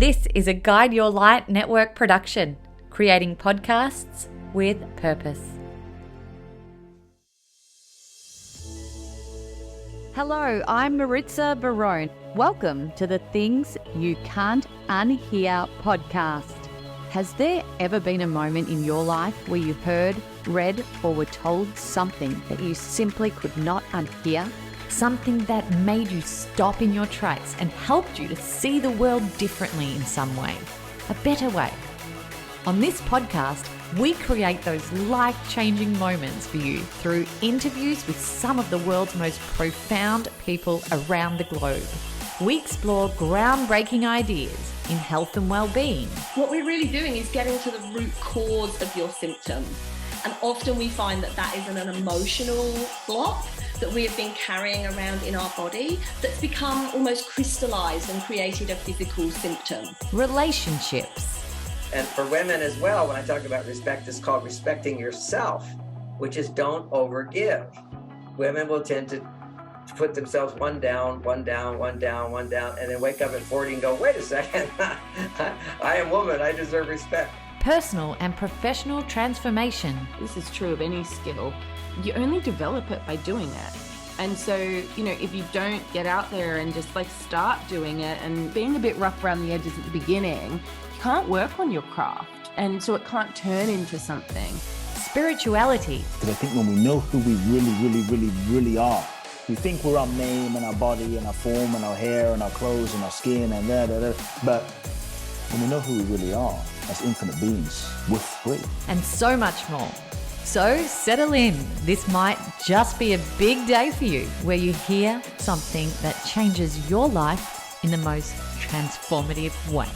This is a Guide Your Light network production, creating podcasts with purpose. Hello, I'm Maritza Barone. Welcome to the Things You Can't Unhear podcast. Has there ever been a moment in your life where you heard, read, or were told something that you simply could not unhear? Something that made you stop in your tracks and helped you to see the world differently in some way, a better way. On this podcast, we create those life-changing moments for you through interviews with some of the world's most profound people around the globe. We explore groundbreaking ideas in health and well-being. What we're really doing is getting to the root cause of your symptom. And often we find that is an emotional block that we have been carrying around in our body that's become almost crystallized and created a physical symptom. Relationships. And for women as well, when I talk about respect, it's called respecting yourself, which is don't overgive. Women will tend to put themselves one down, and then wake up at 40 and go, wait a second, I am woman, I deserve respect. Personal and professional transformation. This is true of any skill. You only develop it by doing it. And so, if you don't get out there and just start doing it and being a bit rough around the edges at the beginning, you can't work on your craft. And so it can't turn into something. Spirituality. Because I think when we know who we really are, we think we're our name and our body and our form and our hair and our clothes and our skin and but when we know who we really are as infinite beings, we're free. And so much more. So settle in. This might just be a big day for you where you hear something that changes your life in the most transformative way.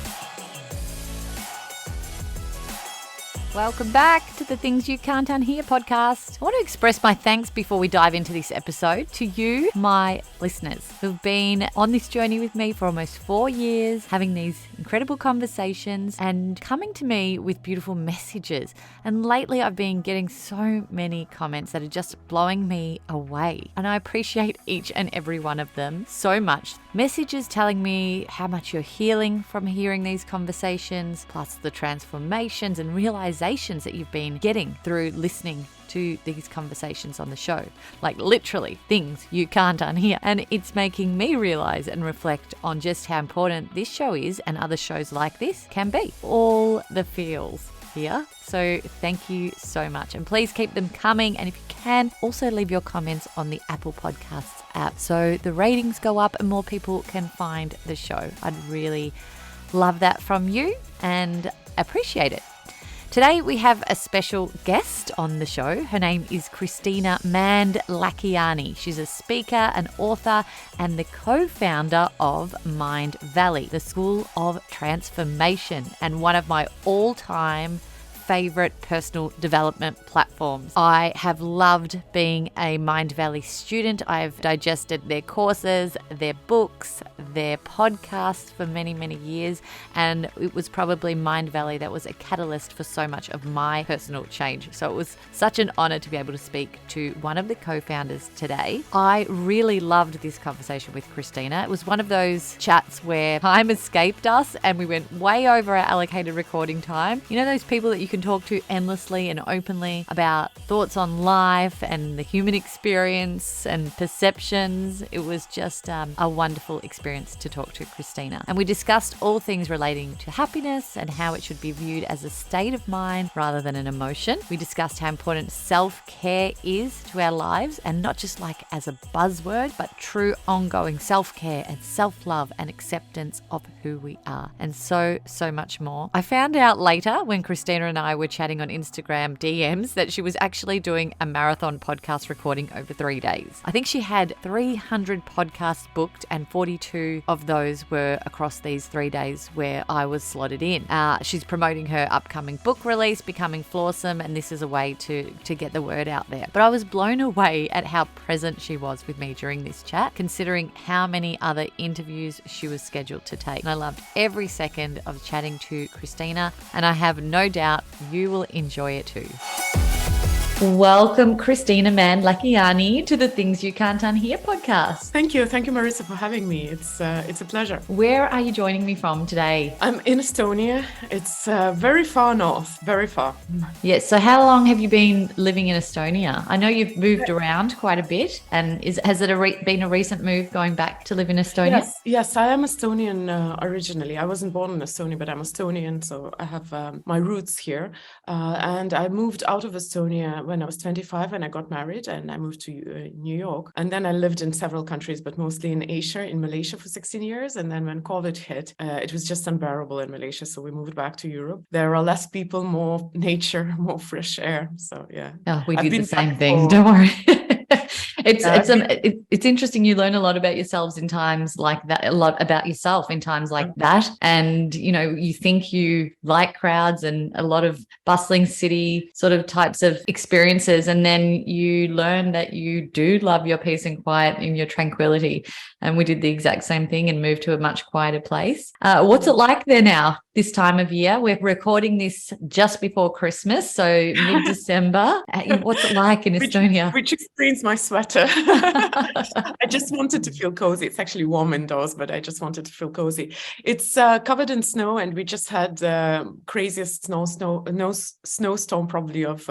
Welcome back to the Things You Can't Unhear podcast. I want to express my thanks before we dive into this episode to you, my listeners, who've been on this journey with me for almost 4 years, having these incredible conversations and coming to me with beautiful messages. And lately I've been getting so many comments that are just blowing me away. And I appreciate each and every one of them so much. Messages telling me how much you're healing from hearing these conversations, plus the transformations and realizations that you've been getting through listening to these conversations on the show. Like literally things you can't unhear. And it's making me realize and reflect on just how important this show is and other shows like this can be. All the feels here. So thank you so much. And please keep them coming. And if you can, also leave your comments on the Apple Podcasts app so the ratings go up and more people can find the show. I'd really love that from you and appreciate it. Today we have a special guest on the show. Her name is Kristina Mand Lakhiani. She's a speaker, an author, and the co-founder of Mindvalley, the School of Transformation, and one of my all-time favorite personal development platforms. I have loved being a Mindvalley student. I've digested their courses, their books, their podcasts for many, many years. And it was probably Mindvalley that was a catalyst for so much of my personal change. So it was such an honor to be able to speak to one of the co-founders today. I really loved this conversation with Kristina. It was one of those chats where time escaped us and we went way over our allocated recording time. You know those people that you can talk to endlessly and openly about thoughts on life and the human experience and perceptions. It was just a wonderful experience to talk to Kristina. And we discussed all things relating to happiness and how it should be viewed as a state of mind rather than an emotion. We discussed how important self-care is to our lives and not just as a buzzword, but true ongoing self-care and self-love and acceptance of who we are, and so much more. I found out later when Kristina and I were chatting on Instagram DMs that she was actually doing a marathon podcast recording over 3 days. I think she had 300 podcasts booked and 42 of those were across these 3 days where I was slotted in. She's promoting her upcoming book release, Becoming Flawsome, and this is a way to get the word out there. But I was blown away at how present she was with me during this chat, considering how many other interviews she was scheduled to take. And I loved every second of chatting to Kristina, and I have no doubt you will enjoy it too. Welcome, Kristina Mand Lakhiani, to the Things You Can't Unhear podcast. Thank you, Maritza, for having me. It's a pleasure. Where are you joining me from today? I'm in Estonia. It's very far north, very far. Yes. So, how long have you been living in Estonia? I know you've moved around quite a bit, and has it been a recent move going back to live in Estonia? Yes. I am Estonian originally. I wasn't born in Estonia, but I'm Estonian, so I have my roots here. And I moved out of Estonia when I was 25 and I got married, and I moved to New York. And then I lived in several countries, but mostly in Asia, in Malaysia for 16 years. And then when COVID hit, it was just unbearable in Malaysia. So we moved back to Europe. There are less people, more nature, more fresh air. So yeah. Oh, we did the same thing. Don't worry. It's interesting. You learn a lot about yourselves in times like that, a lot about yourself in times like that. And, you know, you think you like crowds and a lot of bustling city sort of types of experiences. And then you learn that you do love your peace and quiet and your tranquility. And we did the exact same thing and moved to a much quieter place. What's it like there now, this time of year? We're recording this just before Christmas, so mid-December. What's it like in Estonia? Which explains my sweater. I just wanted to feel cozy. It's actually warm indoors, but I just wanted to feel cozy. It's covered in snow, and we just had craziest snowstorm probably of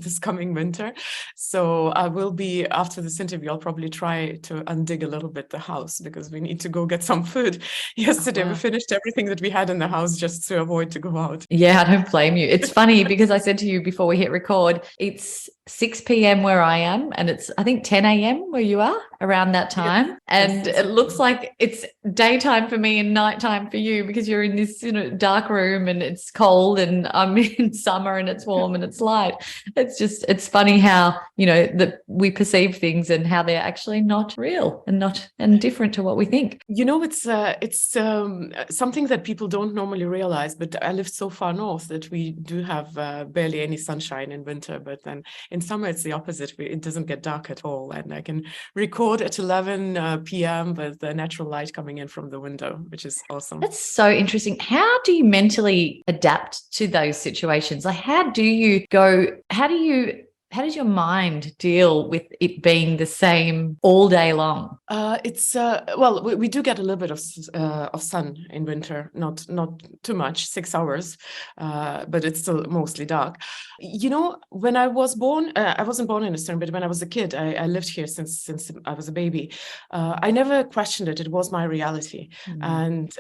this coming winter. So I will be, after this interview, I'll probably try to undig a little bit the house because we need to go get some food. Yesterday we finished everything that we had in the house just to avoid to go out. Yeah, I don't blame you. It's funny because I said to you before we hit record, it's 6 p.m. where I am, and it's, I think, 10 a.m. where you are around that time. Yes. And it looks like it's daytime for me and nighttime for you because you're in this, dark room and it's cold, and I'm in summer and it's warm and it's light. It's funny how, that we perceive things and how they're actually not real and different to what we think. It's something that people don't normally realize, but I live so far north that we do have barely any sunshine in winter, but then in summer, it's the opposite. It doesn't get dark at all. And I can record at 11 p.m. with the natural light coming in from the window, which is awesome. That's so interesting. How do you mentally adapt to those situations? Like, how does your mind deal with it being the same all day long? We do get a little bit of sun in winter, not too much, 6 hours, but it's still mostly dark. When I was born, I wasn't born in Estonia, but when I was a kid, I lived here since I was a baby. I never questioned it. It was my reality. Mm-hmm. And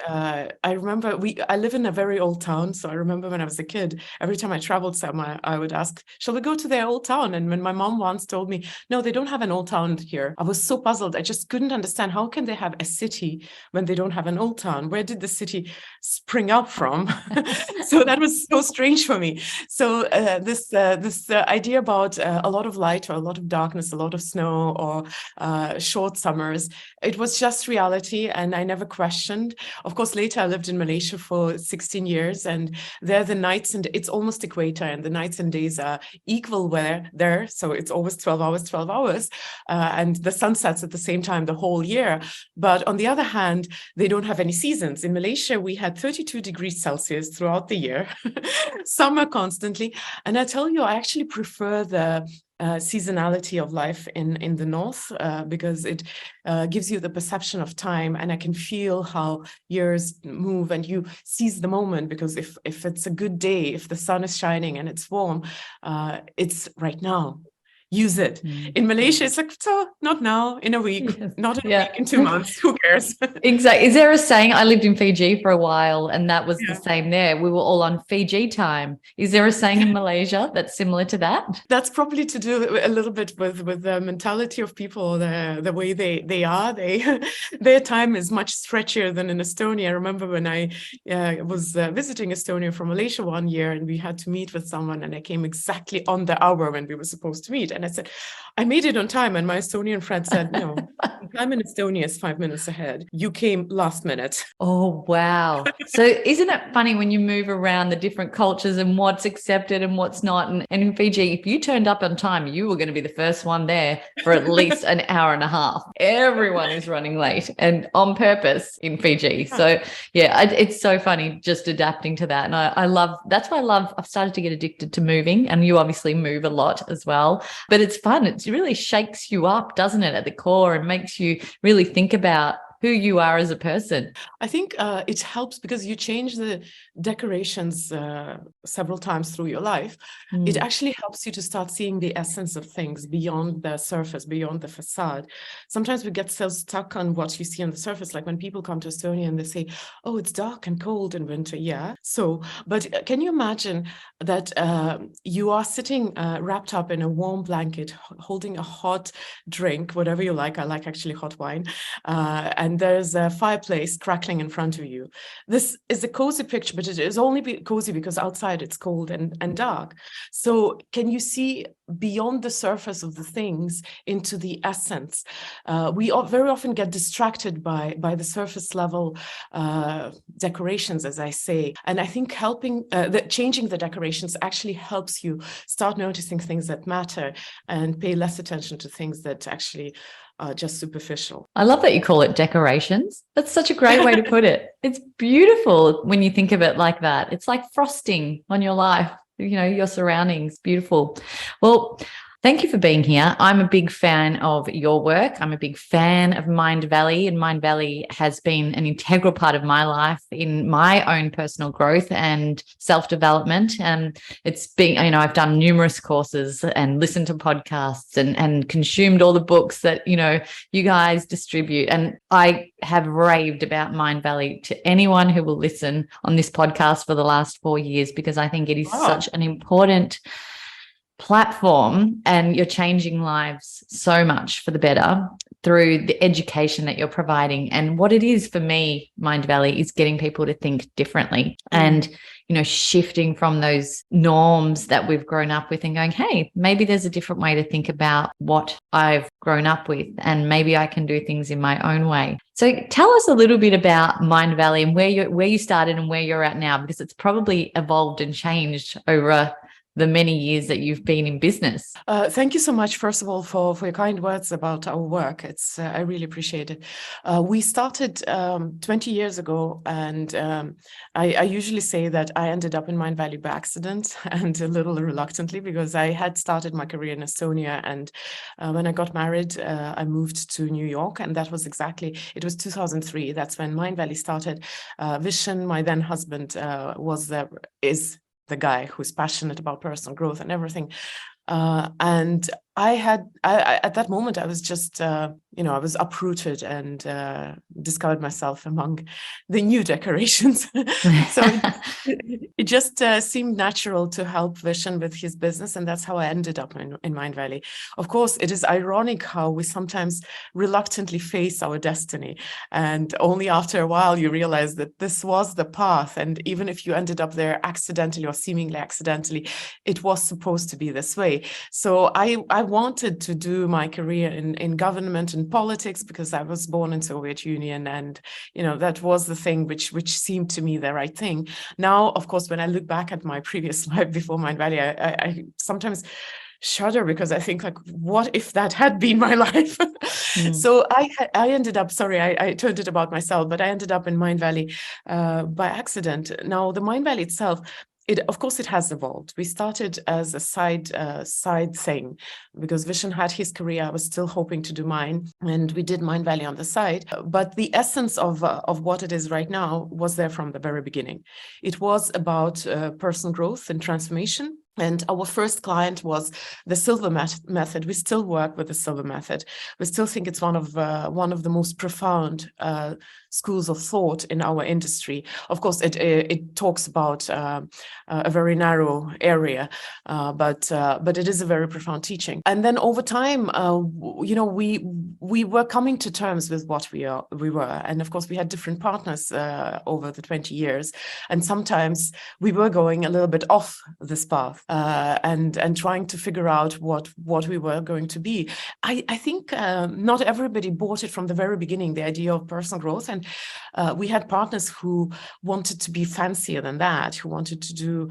I remember I live in a very old town. So I remember when I was a kid, every time I traveled somewhere, I would ask, shall we go to their old town? And when my mom once told me, no, they don't have an old town here, I was so puzzled. I just couldn't understand, how can they have a city when they don't have an old town? Where did the city spring up from? So that was so strange for me. So this idea about a lot of light or a lot of darkness, a lot of snow or short summers, it was just reality, and I never questioned. Of course, later I lived in Malaysia for 16 years, and there the nights, and it's almost equator, and the nights and days are equal there. So it's always 12 hours, and the sun sets at the same time the whole year. But on the other hand, they don't have any seasons. In Malaysia, we had 32 degrees Celsius throughout the year, summer constantly. And I tell you, I actually prefer the seasonality of life in the north because it gives you the perception of time, and I can feel how years move, and you seize the moment, because if it's a good day, if the sun is shining and it's warm, it's right now. Use it. In Malaysia, it's like, so not now, in a week, not in a week, in 2 months, who cares? Exactly. Is there a saying? I lived in Fiji for a while, and that was the same there. We were all on Fiji time. Is there a saying in Malaysia that's similar to that? That's probably to do a little bit with the mentality of people, the way they are. Their time is much stretchier than in Estonia. I remember when I was visiting Estonia from Malaysia one year, and we had to meet with someone, and I came exactly on the hour when we were supposed to meet. And And I said, I made it on time. And my Estonian friend said, no, I'm in Estonia is 5 minutes ahead. You came last minute. Oh, wow. So isn't it funny when you move around the different cultures and what's accepted and what's not? And in Fiji, if you turned up on time, you were going to be the first one there for at least an hour and a half. Everyone is running late and on purpose in Fiji. So yeah, it's so funny just adapting to that. And I love, that's why I've started to get addicted to moving, and you obviously move a lot as well, but it's fun. It really shakes you up, doesn't it, at the core, and makes you really think about who you are as a person. I think it helps because you change the decorations several times through your life. It actually helps you to start seeing the essence of things beyond the surface, beyond the facade. Sometimes we get so stuck on what you see on the surface, like when people come to Estonia and they say, oh, it's dark and cold in winter. Yeah. So, but can you imagine that you are sitting wrapped up in a warm blanket, holding a hot drink, whatever you like. I like actually hot wine. And there's a fireplace crackling in front of you. This is a cozy picture, but it is only cozy because outside it's cold and dark. So can you see beyond the surface of the things into the essence? We very often get distracted by the surface level decorations, as I say. And I think changing the decorations actually helps you start noticing things that matter and pay less attention to things that actually just superficial. I love that you call it decorations. That's such a great way to put it. It's beautiful when you think of it like that. It's like frosting on your life, your surroundings. Beautiful. Well, thank you for being here. I'm a big fan of your work. I'm a big fan of Mindvalley, and Mindvalley has been an integral part of my life in my own personal growth and self-development. And it's been, I've done numerous courses and listened to podcasts and consumed all the books that, you guys distribute. And I have raved about Mindvalley to anyone who will listen on this podcast for the last 4 years, because I think it is such an important platform, and you're changing lives so much for the better through the education that you're providing. And what it is for me, Mindvalley, is getting people to think differently and, shifting from those norms that we've grown up with and going, hey, maybe there's a different way to think about what I've grown up with, and maybe I can do things in my own way. So tell us a little bit about Mindvalley and where you started and where you're at now, because it's probably evolved and changed over the many years that you've been in business. Thank you so much, first of all, for your kind words about our work. It's I really appreciate it. We started 20 years ago, and I usually say that I ended up in Mindvalley by accident and a little reluctantly, because I had started my career in Estonia, and when I got married, I moved to New York, and it was 2003. That's when Mindvalley started. Vishen, my then husband, is the guy who's passionate about personal growth and everything. And I at that moment, I was just, I was uprooted and discovered myself among the new decorations. So it just seemed natural to help Vishen with his business. And that's how I ended up in Mindvalley. Of course, it is ironic how we sometimes reluctantly face our destiny. And only after a while, you realize that this was the path. And even if you ended up there accidentally or seemingly accidentally, it was supposed to be this way. So I wanted to do my career in government and politics, because I was born in Soviet Union, and that was the thing which seemed to me the right thing. Now, of course, when I look back at my previous life before Mindvalley, I sometimes shudder, because I think, like, what if that had been my life? So I ended up, I turned it about myself, but I ended up in Mindvalley by accident. Now, the Mindvalley itself, of course, it has evolved. We started as a side thing, because Vishen had his career. I was still hoping to do mine, and we did Mindvalley on the side. But the essence of what it is right now was there from the very beginning. It was about personal growth and transformation. And our first client was the Silver Method. We still work with the Silver Method. We still think it's one of the most profound schools of thought in our industry. Of course, it talks about a very narrow area, but it is a very profound teaching. And then over time, we were coming to terms with what we were, and of course, we had different partners over the 20 years, and sometimes we were going a little bit off this path. and trying to figure out what we were going to be. I think not everybody bought it from the very beginning, the idea of personal growth. And we had partners who wanted to be fancier than that, who wanted to do,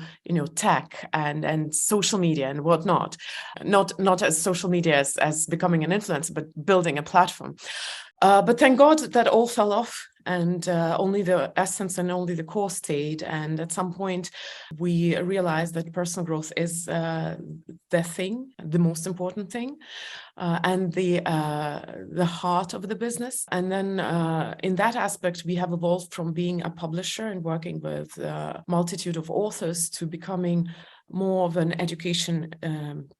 tech and social media and whatnot. Not as social media as becoming an influencer, but building a platform. But thank God that all fell off, and only the essence and only the core stayed. And at some point, we realized that personal growth is the thing, the most important thing, and the heart of the business. And then in that aspect, we have evolved from being a publisher and working with a multitude of authors to becoming more of an education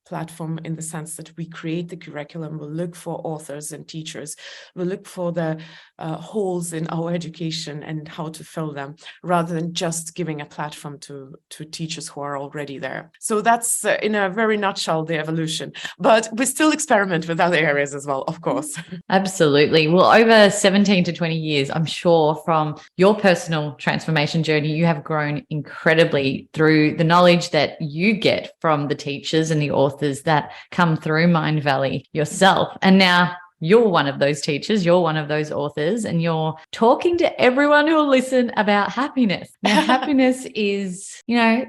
platform, in the sense that we create the curriculum, we'll look for authors and teachers, we'll look for the holes in our education and how to fill them, rather than just giving a platform to teachers who are already there. So that's in a very nutshell the evolution, but we still experiment with other areas as well, of course. Absolutely. Well, over 17 to 20 years, I'm sure from your personal transformation journey, you have grown incredibly through the knowledge that you get from the teachers and the authors that come through Mindvalley yourself. And now you're one of those teachers, you're one of those authors, and you're talking to everyone who will listen about happiness. Now, happiness is,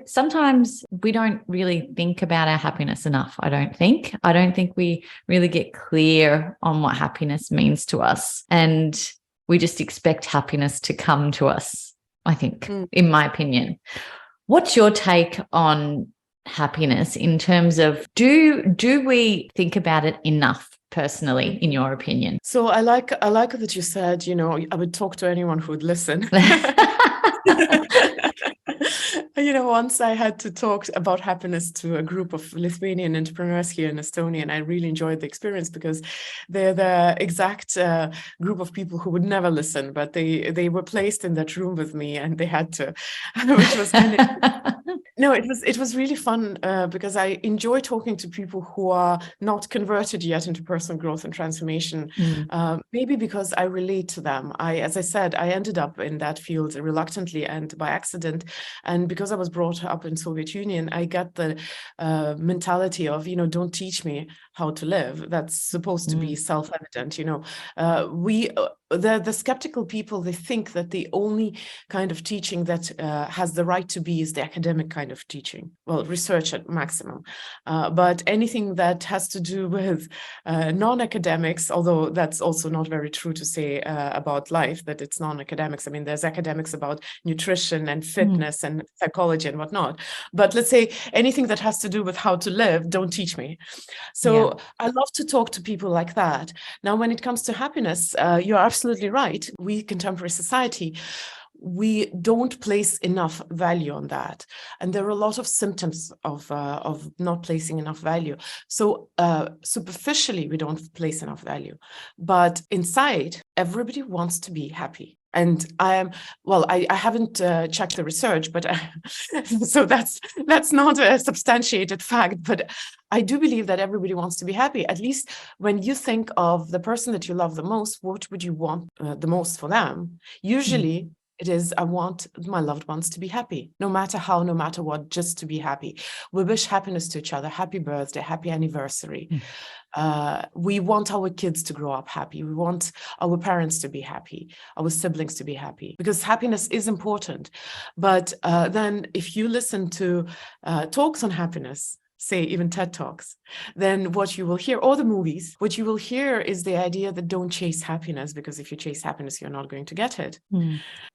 sometimes we don't really think about our happiness enough, I don't think we really get clear on what happiness means to us. And we just expect happiness to come to us, I think, in my opinion. What's your take on happiness in terms of do we think about it enough personally, in your opinion? So I like that you said, I would talk to anyone who would listen. Once I had to talk about happiness to a group of Lithuanian entrepreneurs here in Estonia, and I really enjoyed the experience because they're the exact group of people who would never listen, but they were placed in that room with me and they had to, which was kind of... No, it was really fun because I enjoy talking to people who are not converted yet into personal growth and transformation. Maybe because I relate to them. As I said, I ended up in that field reluctantly and by accident. And because I was brought up in Soviet Union, I get the mentality of, don't teach me how to live. That's supposed to be self-evident. The skeptical people, they think that the only kind of teaching that has the right to be is the academic kind of teaching. Well, research at maximum. But anything that has to do with non-academics, although that's also not very true to say about life, that it's non-academics. I mean, there's academics about nutrition and fitness and psychology and whatnot. But let's say anything that has to do with how to live, don't teach me. So I love to talk to people like that. Now, when it comes to happiness, you're absolutely right. We, contemporary society, we don't place enough value on that. And there are a lot of symptoms of not placing enough value. So superficially, we don't place enough value. But inside, everybody wants to be happy. And I haven't checked the research, but so that's not a substantiated fact. But I do believe that everybody wants to be happy. At least when you think of the person that you love the most, what would you want the most for them? Usually, it is, I want my loved ones to be happy, no matter how, no matter what, just to be happy. We wish happiness to each other. Happy birthday, happy anniversary. We want our kids to grow up happy. We want our parents to be happy, our siblings to be happy, because happiness is important. But then if you listen to talks on happiness, say even TED Talks, then what you will hear, or the movies, what you will hear is the idea that don't chase happiness, because if you chase happiness, you're not going to get it,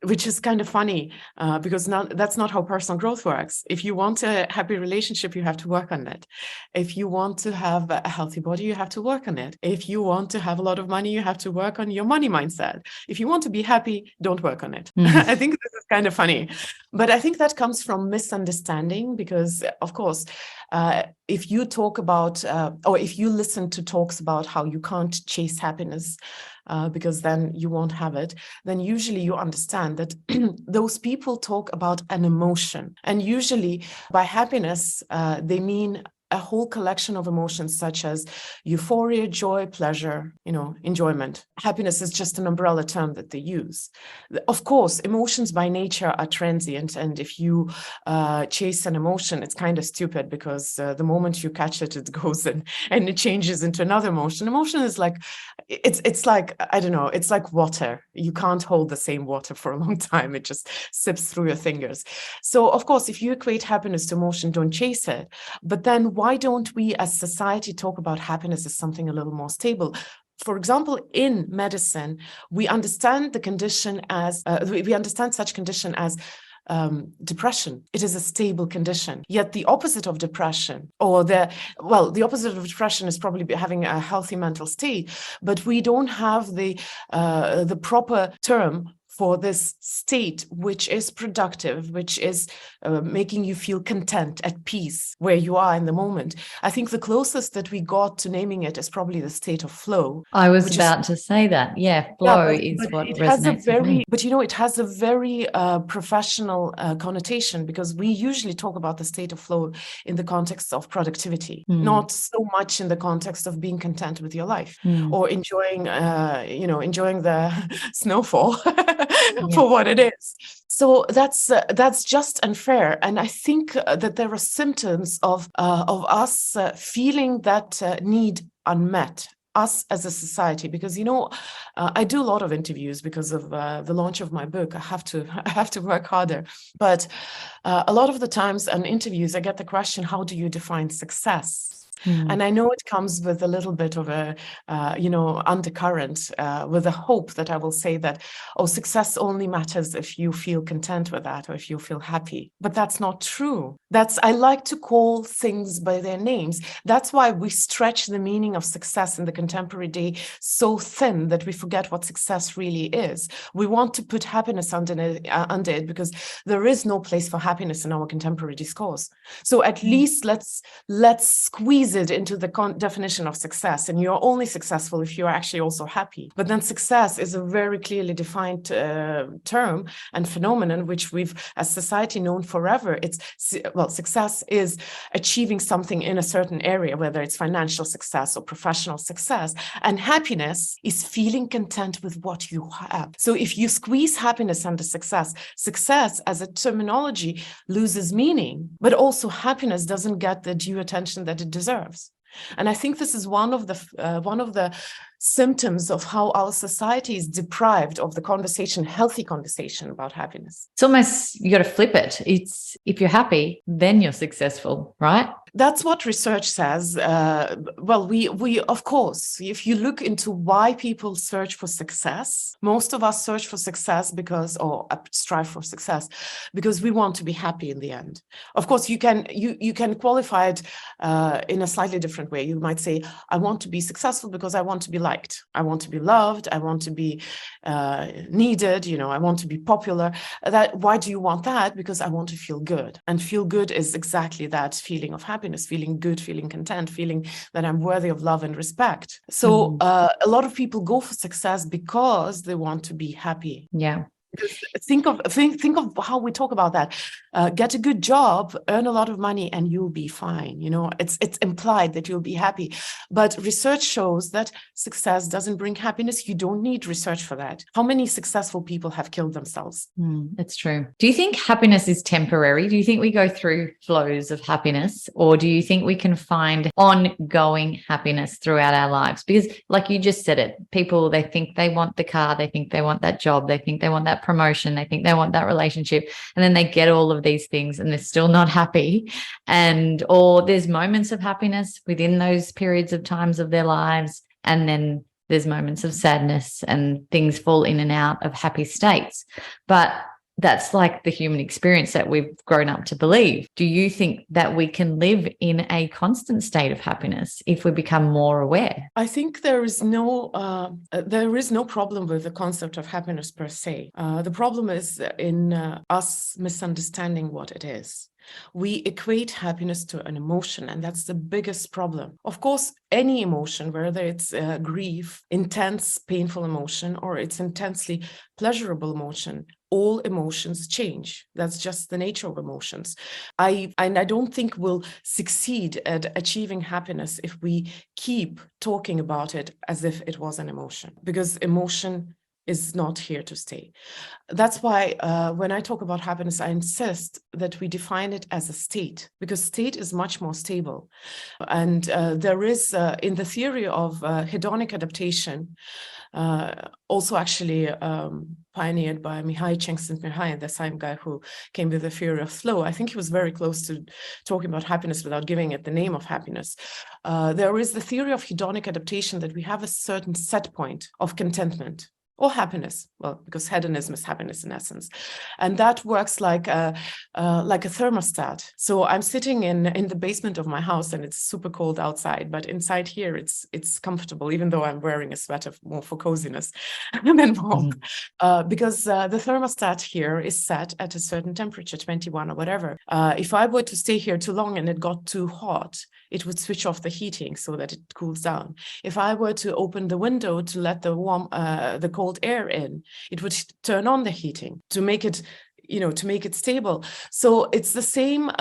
which is kind of funny because that's not how personal growth works. If you want a happy relationship, you have to work on it. If you want to have a healthy body, you have to work on it. If you want to have a lot of money, you have to work on your money mindset. If you want to be happy, don't work on it. I think this is kind of funny, but I think that comes from misunderstanding because, of course, if you talk about, or if you listen to talks about how you can't chase happiness because then you won't have it, then usually you understand that those people talk about an emotion. And usually by happiness, they mean a whole collection of emotions such as euphoria, joy, pleasure, enjoyment. Happiness is just an umbrella term that they use. Of course, emotions by nature are transient, and if you chase an emotion, it's kind of stupid, because the moment you catch it, it goes and it changes into another emotion. Emotion is like, it's like, I don't know, it's like water. You can't hold the same water for a long time. It just sips through your fingers. So of course, if you equate happiness to emotion, don't chase it. But then why don't we as society talk about happiness as something a little more stable? For example, in medicine, we understand the condition as, we understand such condition as depression. It is a stable condition. Yet the opposite of depression, or the opposite of depression is probably having a healthy mental state, but we don't have the proper term for this state, which is productive, which is making you feel content, at peace, where you are in the moment. I think the closest that we got to naming it is probably the state of flow. I was about to say that. Yeah, flow is what resonates with me. But it has a very professional connotation, because we usually talk about the state of flow in the context of productivity, not so much in the context of being content with your life or enjoying the snowfall. For what it is. So that's just unfair. And I think that there are symptoms of us feeling that need unmet, us as a society, because I do a lot of interviews because of the launch of my book. I have to work harder, but a lot of the times in interviews I get the question, how do you define success? And I know it comes with a little bit of a, undercurrent, with a hope that I will say that, success only matters if you feel content with that, or if you feel happy. But that's not true. I like to call things by their names. That's why we stretch the meaning of success in the contemporary day so thin that we forget what success really is. We want to put happiness under it, because there is no place for happiness in our contemporary discourse. So at least let's squeeze it into the definition of success, and you're only successful if you're actually also happy. But then success is a very clearly defined term and phenomenon which we've as society known forever. Success is achieving something in a certain area, whether it's financial success or professional success, and happiness is feeling content with what you have. So if you squeeze happiness under success as a terminology loses meaning, but also happiness doesn't get the due attention that it deserves. And I think this is one of the symptoms of how our society is deprived of the healthy conversation about happiness. It's almost, you got to flip it. It's, if you're happy, then you're successful, right? That's what research says. We of course, if you look into why people search for success, most of us search for success strive for success because we want to be happy in the end. Of course, you can qualify it in a slightly different way. You might say, I want to be successful because I want to be liked. I want to be loved. I want to be needed. I want to be popular. Why do you want that? Because I want to feel good. And feel good is exactly that feeling of happiness, feeling good, feeling content, feeling that I'm worthy of love and respect. So a lot of people go for success because they want to be happy. Yeah. Think of how we talk about that. Get a good job, earn a lot of money, and you'll be fine. It's implied that you'll be happy. But research shows that success doesn't bring happiness. You don't need research for that. How many successful people have killed themselves? That's true. Do you think happiness is temporary? Do you think we go through flows of happiness, or do you think we can find ongoing happiness throughout our lives? Because like you just said it, people, they think they want the car, they think they want that job, they think they want that promotion, they think they want that relationship, and then they get all of these things and they're still not happy. Or there's moments of happiness within those periods of times of their lives, and then there's moments of sadness and things fall in and out of happy states. But that's like the human experience that we've grown up to believe. Do you think that we can live in a constant state of happiness if we become more aware? I think there is no problem with the concept of happiness per se. The problem is in us misunderstanding what it is. We equate happiness to an emotion, and that's the biggest problem. Of course, any emotion, whether it's grief, intense, painful emotion, or it's intensely pleasurable emotion, all emotions change. That's just the nature of emotions. I don't think we'll succeed at achieving happiness if we keep talking about it as if it was an emotion, because emotion is not here to stay. That's why when I talk about happiness, I insist that we define it as a state, because state is much more stable. And there is, in the theory of hedonic adaptation, also actually pioneered by Mihai Csikszentmihalyi, the same guy who came with the theory of flow. I think he was very close to talking about happiness without giving it the name of happiness. There is the theory of hedonic adaptation, that we have a certain set point of contentment or happiness, well, because hedonism is happiness in essence, and that works like a thermostat. So I'm sitting in the basement of my house, and it's super cold outside, but inside here it's comfortable, even though I'm wearing a sweater more for coziness than warmth, because the thermostat here is set at a certain temperature, 21 or whatever. If I were to stay here too long and it got too hot, it would switch off the heating so that it cools down. If I were to open the window to let the cold air in, it would turn on the heating to make it stable. So it's the same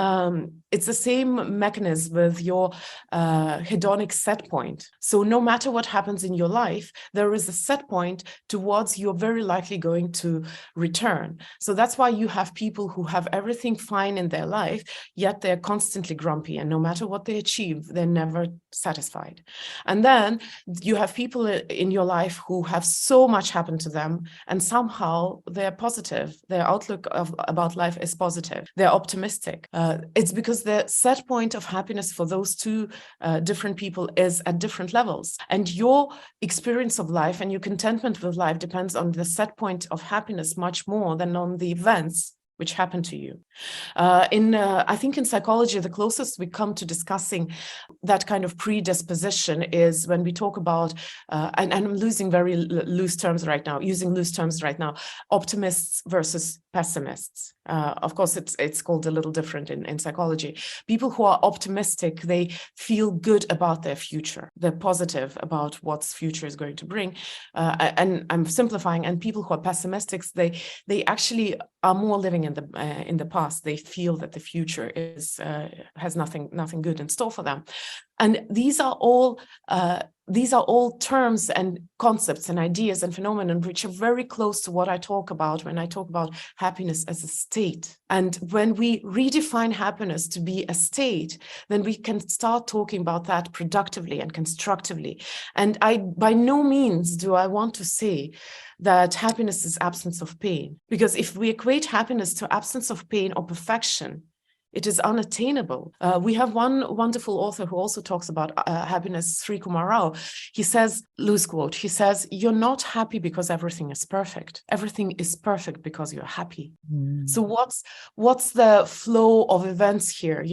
mechanism with your hedonic set point. So no matter what happens in your life, there is a set point towards you're very likely going to return. So that's why you have people who have everything fine in their life, yet they're constantly grumpy, and no matter what they achieve, they're never satisfied. And then you have people in your life who have so much happen to them, and somehow they're positive. Their outlook about life is positive. They're optimistic. It's because the set point of happiness for those two different people is at different levels. And your experience of life and your contentment with life depends on the set point of happiness much more than on the events which happen to you. I think in psychology, the closest we come to discussing that kind of predisposition is when we talk about, and I'm using loose terms right now, optimists versus pessimists. Of course, it's called a little different in psychology. People who are optimistic, they feel good about their future. They're positive about what's future is going to bring. And I'm simplifying. And people who are pessimistic, they actually are more living in the past. They feel that the future has nothing good in store for them. And these are all terms and concepts and ideas and phenomena which are very close to what I talk about when I talk about happiness as a state. And when we redefine happiness to be a state, then we can start talking about that productively and constructively. And by no means do I want to say that happiness is absence of pain, because if we equate happiness to absence of pain or perfection, it is unattainable. We have one wonderful author who also talks about happiness, Sri Kumar Rao. He says, loose quote, he says, "You're not happy because everything is perfect. Everything is perfect because you're happy." So what's the flow of events here?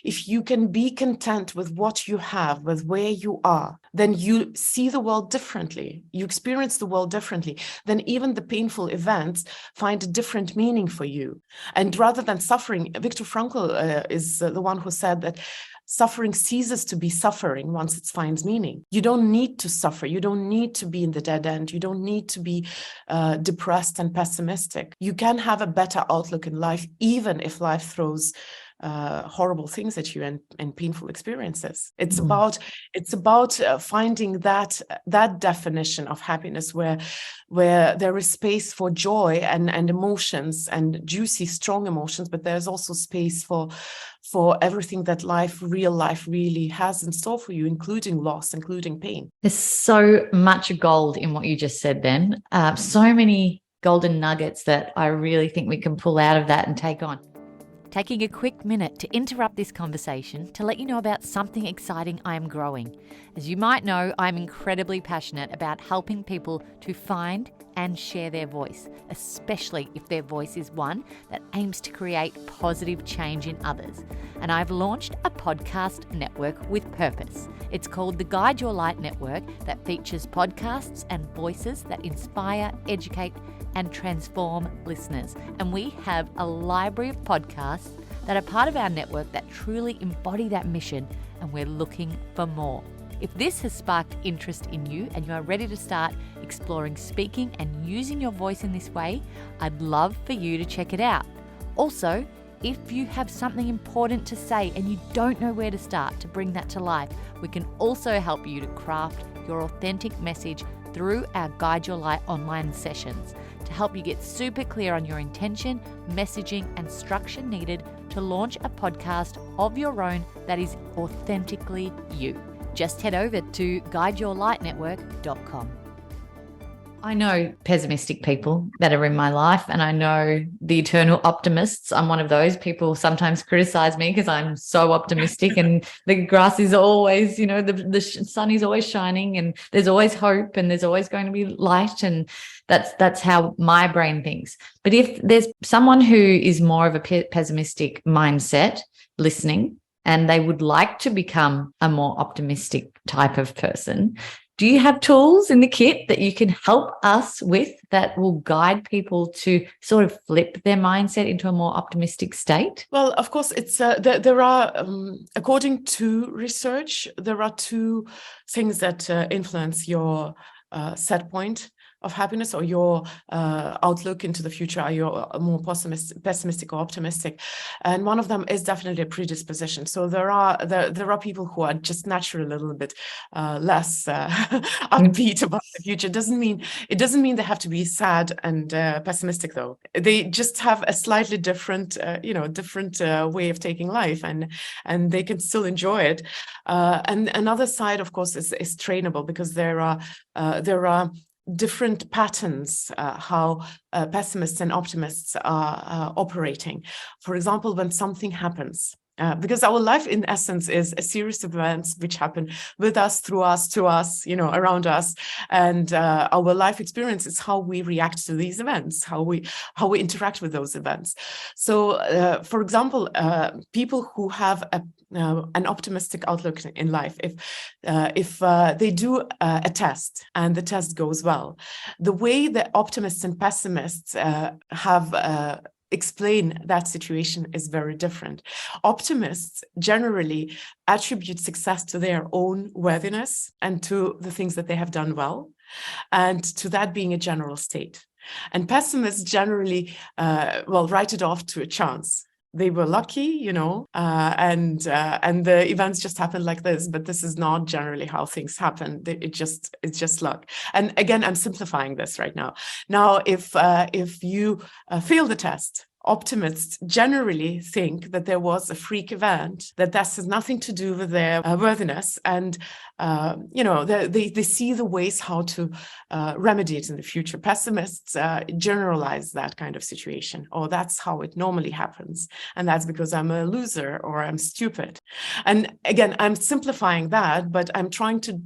If you can be content with what you have, with where you are, then you see the world differently. You experience the world differently. Then even the painful events find a different meaning for you. And rather than suffering, Viktor Frankl is the one who said that suffering ceases to be suffering once it finds meaning. You don't need to suffer. You don't need to be in the dead end. You don't need to be depressed and pessimistic. You can have a better outlook in life, even if life throws horrible things at you and painful experiences. It's about finding that definition of happiness where there is space for joy and emotions and juicy, strong emotions, but there's also space for everything that real life really has in store for you, including loss, including pain. There's so much gold in what you just said then. So many golden nuggets that I really think we can pull out of that and take on. Taking a quick minute to interrupt this conversation to let you know about something exciting I am growing. As you might know, I'm incredibly passionate about helping people to find and share their voice, especially if their voice is one that aims to create positive change in others. And I've launched a podcast network with purpose. It's called the Guide Your Light Network, that features podcasts and voices that inspire, educate, and transform listeners. And we have a library of podcasts that are part of our network that truly embody that mission, and we're looking for more. If this has sparked interest in you and you are ready to start exploring speaking and using your voice in this way, I'd love for you to check it out. Also, if you have something important to say and you don't know where to start to bring that to life, we can also help you to craft your authentic message through our Guide Your Light online sessions to help you get super clear on your intention, messaging, and structure needed to launch a podcast of your own that is authentically you. Just head over to guideyourlightnetwork.com. I know pessimistic people that are in my life, and I know the eternal optimists. I'm one of those. People sometimes criticize me because I'm so optimistic and the grass is always, the sun is always shining and there's always hope and there's always going to be light, and that's how my brain thinks. But if there's someone who is more of a pessimistic mindset listening and they would like to become a more optimistic type of person, do you have tools in the kit that you can help us with that will guide people to sort of flip their mindset into a more optimistic state? Well, of course, it's there are, according to research, there are two things that influence your set point of happiness or your outlook into the future. Are you more pessimistic or optimistic? And one of them is definitely a predisposition. So there are people who are just naturally a little bit less upbeat about the future. It doesn't mean they have to be sad and pessimistic, though. They just have a slightly different way of taking life, and they can still enjoy it. And another side, of course, is trainable, because there are different patterns how pessimists and optimists are operating. For example, when something happens, because our life in essence is a series of events which happen with us, through us, to us, around us, and our life experience is how we react to these events, how we interact with those events. So, for example, people who have an optimistic outlook in life, if they do a test and the test goes well, the way that optimists and pessimists have explain that situation is very different. Optimists generally attribute success to their own worthiness and to the things that they have done well, and to that being a general state. And pessimists generally, write it off to a chance. They were lucky, and the events just happened like this. But this is not generally how things happen. It's just luck. And again, I'm simplifying this right now. Now, if you fail the test, optimists generally think that there was a freak event, that has nothing to do with their worthiness, and they see the ways how to remedy it in the future. Pessimists generalize that kind of situation, or that's how it normally happens, and that's because I'm a loser or I'm stupid. And again, I'm simplifying that, but I'm trying to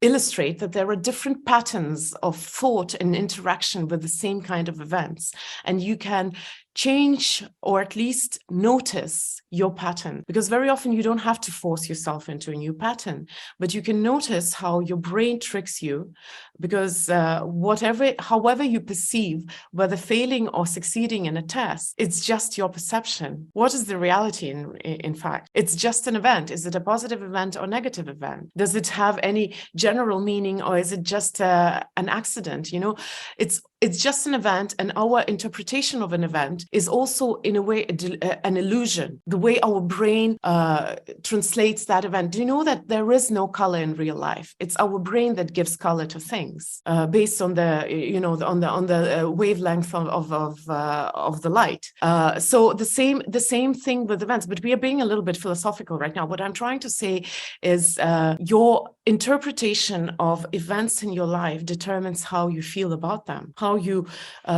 illustrate that there are different patterns of thought and interaction with the same kind of events. And you can change, or at least notice, your pattern, because very often you don't have to force yourself into a new pattern, but you can notice how your brain tricks you, because however you perceive whether failing or succeeding in a test, it's just your perception. What is the reality in fact? It's just an event. Is it a positive event or negative event? Does it have any general meaning, or is it just an accident? It's just an event, and our interpretation of an event is also, in a way, an illusion. The way our brain translates that event. Do you know that there is no color in real life? It's our brain that gives color to things based on the wavelength of the light. So the same thing with events. But we are being a little bit philosophical right now. What I'm trying to say is your interpretation of events in your life determines how you feel about them, how you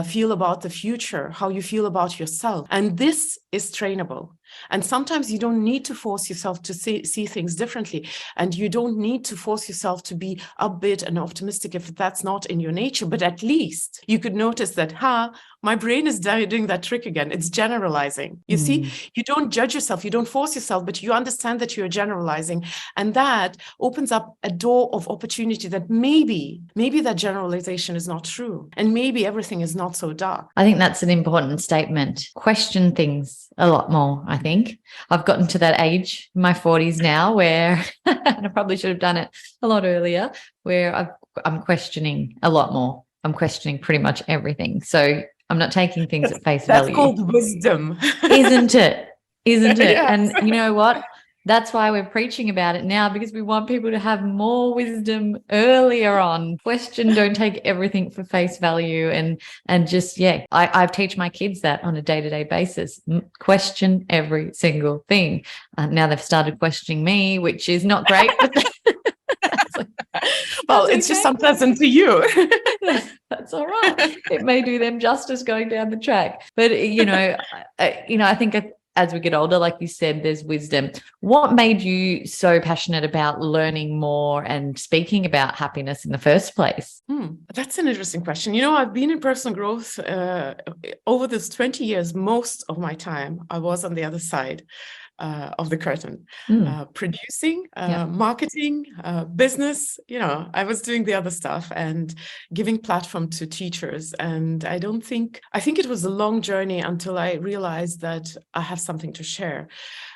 feel about the future, how you feel about yourself. And this is trainable. And sometimes you don't need to force yourself to see things differently. And you don't need to force yourself to be upbeat and optimistic if that's not in your nature. But at least you could notice that, my brain is doing that trick again. It's generalizing. You see, you don't judge yourself. You don't force yourself, but you understand that you're generalizing. And that opens up a door of opportunity that maybe that generalization is not true. And maybe everything is not so dark. I think that's an important statement. Question things a lot more, I think. I've gotten to that age in my 40s now where, and I probably should have done it a lot earlier, where I'm questioning a lot more. I'm questioning pretty much everything. So I'm not taking things at face That's value. called wisdom. Isn't it? Isn't it? Yes. And you know what? That's why we're preaching about it now, because we want people to have more wisdom earlier on. Question, don't take everything for face value, and just, yeah, I teach my kids that on a day-to-day basis. Question every single thing. Now they've started questioning me, which is not great. Well, it's just unpleasant to you. That's all right. It may do them justice going down the track. But, I think as we get older, like you said, there's wisdom. What made you so passionate about learning more and speaking about happiness in the first place? That's an interesting question. I've been in personal growth over this 20 years. Most of my time, I was on the other side of the curtain, producing, marketing, business. I was doing the other stuff and giving platform to teachers. And I think it was a long journey until I realized that I have something to share.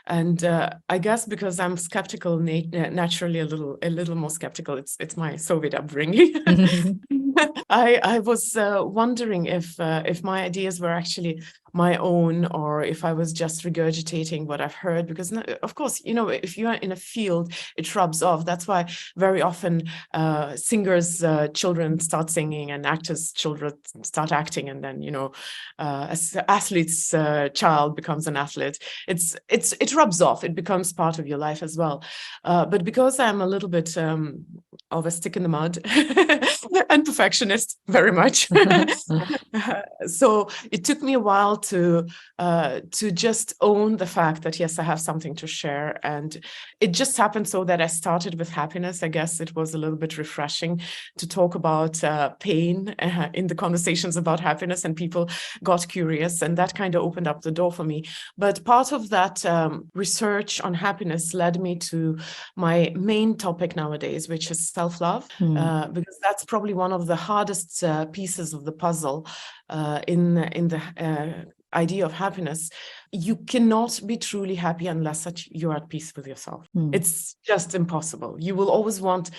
And I guess because I'm skeptical, naturally a little more skeptical. It's my Soviet upbringing. I was wondering if my ideas were actually my own, or if I was just regurgitating what I've heard, because of course, if you are in a field, it rubs off. That's why very often singers' children start singing and actors' children start acting, and then as athlete's child becomes an athlete. It rubs off. It becomes part of your life as well. But because I'm a little bit of a stick in the mud and perfectionist, very much, so it took me a while to just own the fact that yes, I have something to share. And it just happened so that I started with happiness. I guess it was a little bit refreshing to talk about pain in the conversations about happiness, and people got curious, and that kind of opened up the door for me. But part of that research on happiness led me to my main topic nowadays, which is self-love, because that's probably one of the hardest pieces of the puzzle in the idea of happiness. You cannot be truly happy unless you're at peace with yourself. It's just impossible. You will always want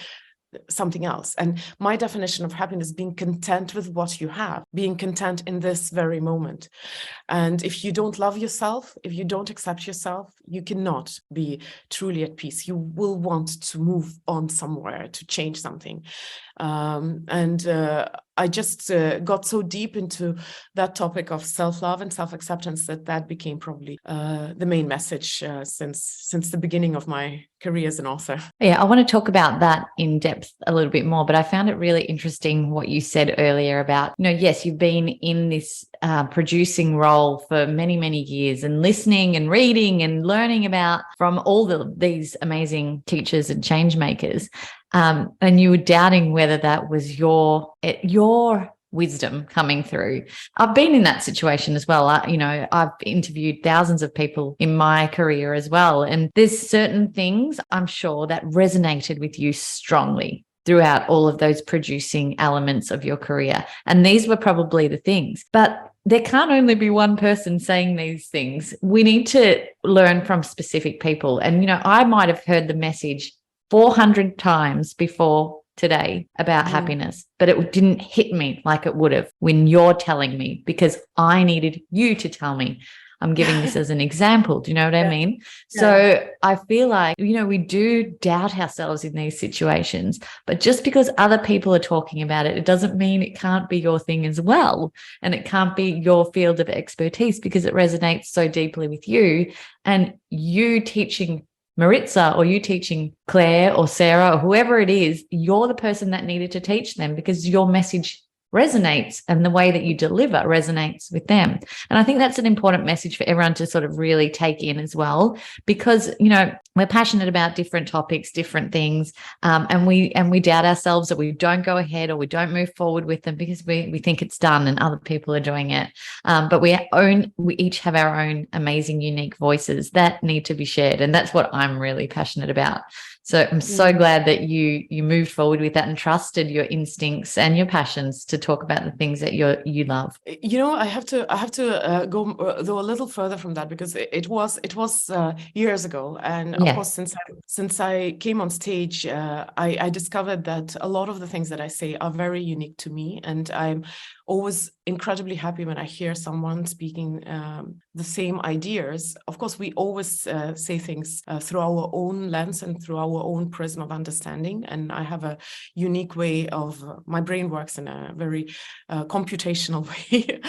something else. And my definition of happiness, being content with what you have, being content in this very moment. And if you don't love yourself, if you don't accept yourself, you cannot be truly at peace. You will want to move on somewhere, to change something. I just got so deep into that topic of self-love and self-acceptance that became probably the main message since the beginning of my career as an author. Yeah, I want to talk about that in depth a little bit more, but I found it really interesting what you said earlier about, yes, you've been in this producing role for many, many years, and listening and reading and learning about from all these amazing teachers and change makers. And you were doubting whether that was your wisdom coming through. I've been in that situation as well. I've interviewed thousands of people in my career as well. And there's certain things I'm sure that resonated with you strongly throughout all of those producing elements of your career. And these were probably the things. But there can't only be one person saying these things. We need to learn from specific people. And, I might have heard the message 400 times before today about happiness, but it didn't hit me like it would have when you're telling me, because I needed you to tell me. I'm giving this as an example. Do you know what I mean? Yeah. So I feel like, we do doubt ourselves in these situations, but just because other people are talking about it, it doesn't mean it can't be your thing as well. And it can't be your field of expertise, because it resonates so deeply with you. And you teaching Maritza, or you teaching Claire or Sarah or whoever it is, you're the person that needed to teach them, because your message resonates and the way that you deliver resonates with them. And I think that's an important message for everyone to sort of really take in as well, because, we're passionate about different topics, different things, and we doubt ourselves that we don't go ahead or we don't move forward with them because we think it's done and other people are doing it. But we each have our own amazing, unique voices that need to be shared, and that's what I'm really passionate about. So I'm so glad that you moved forward with that and trusted your instincts and your passions to talk about the things that you love. I have to go a little further from that, because it was years ago, and of course since I came on stage, I discovered that a lot of the things that I say are very unique to me, and I'm always incredibly happy when I hear someone speaking the same ideas. Of course, we always say things through our own lens and through our own prism of understanding. And I have a unique way of, my brain works in a very computational way,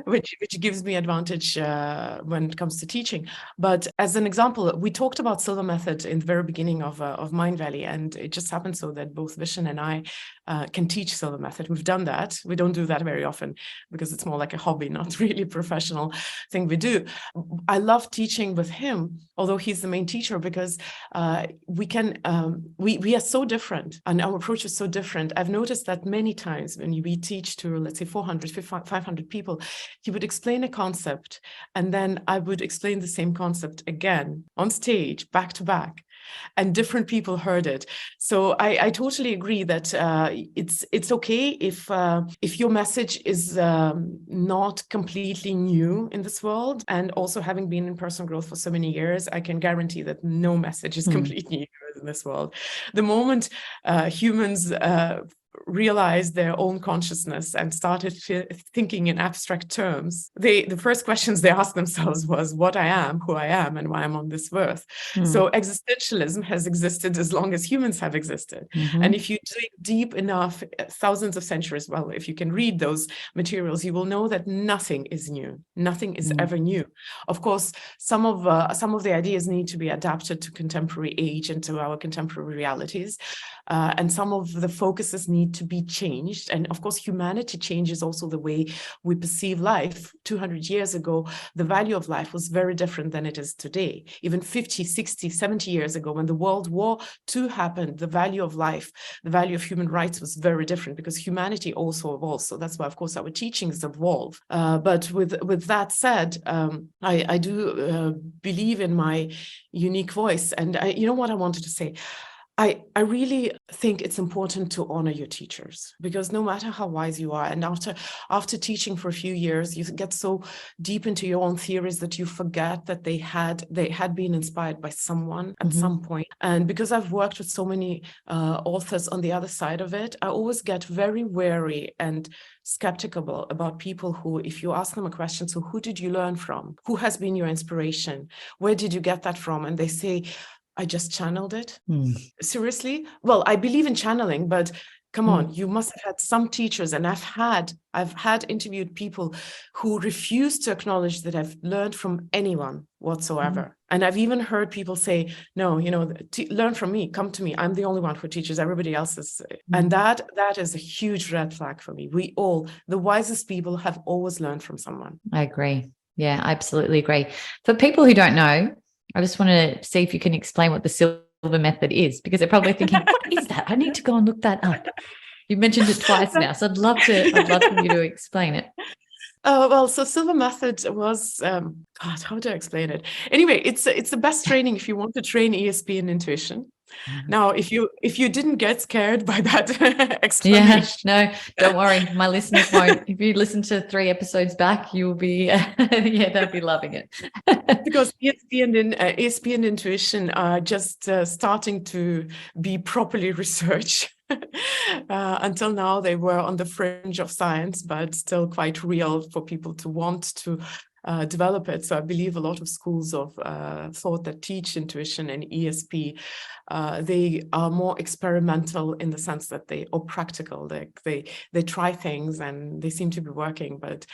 which gives me advantage when it comes to teaching. But as an example, we talked about Silva method in the very beginning of Mindvalley, and it just happened so that both Vishen and I can teach Silva method. We've done that. We don't do that very often because it's more like a hobby, not really a professional thing we do. I love teaching with him, although he's the main teacher, because we are so different and our approach is so different. I've noticed that many times when we teach to, let's say, 400, 500 people, he would explain a concept and then I would explain the same concept again on stage, back to back. And different people heard it. So I totally agree that it's okay if your message is not completely new in this world. And also, having been in personal growth for so many years, I can guarantee that no message is completely new in this world. The moment humans realized their own consciousness and started thinking in abstract terms, the first questions they asked themselves was what I am, who I am, and why I'm on this earth. So existentialism has existed as long as humans have existed. And if you dig deep enough, thousands of centuries, well, if you can read those materials, you will know that nothing is new. Nothing is ever new. Of course, some of the ideas need to be adapted to contemporary age and to our contemporary realities. And some of the focuses need to be changed. And of course, humanity changes also the way we perceive life. 200 years ago, the value of life was very different than it is today. Even 50, 60, 70 years ago, when the World War II happened, the value of life, the value of human rights was very different because humanity also evolves. So that's why, of course, our teachings evolve. But with that said, I do believe in my unique voice. And you know what I wanted to say? I really think it's important to honor your teachers, because no matter how wise you are, and after teaching for a few years, you get so deep into your own theories that you forget that they had been inspired by someone at some point. And because I've worked with so many authors on the other side of it, I always get very wary and skeptical about people who, if you ask them a question, so who did you learn from? Who has been your inspiration? Where did you get that from? And they say, I just channeled it. Seriously? Well, I believe in channeling, but come on, you must have had some teachers. And I've had interviewed people who refuse to acknowledge that I've learned from anyone whatsoever. And I've even heard people say, no, learn from me, come to me. I'm the only one who teaches, everybody else is. And that is a huge red flag for me. The wisest people have always learned from someone. I agree. Yeah, I absolutely agree. For people who don't know, I just want to see if you can explain what the Silva method is, because they're probably thinking, what is that? I need to go and look that up. You mentioned it twice now, so I'd love for you to explain it. Well, so Silva method was, how do I explain it? Anyway, it's the best training if you want to train ESP and intuition. Now, if you didn't get scared by that explanation. Yeah, no, don't worry. My listeners won't. If you listen to 3 episodes back, you'll be, they'll be loving it. Because ESP and intuition are just starting to be properly researched. Until now, they were on the fringe of science, but still quite real for people to want to develop it. So I believe a lot of schools of thought that teach intuition and ESP, they are more experimental in the sense that or practical. They try things and they seem to be working, but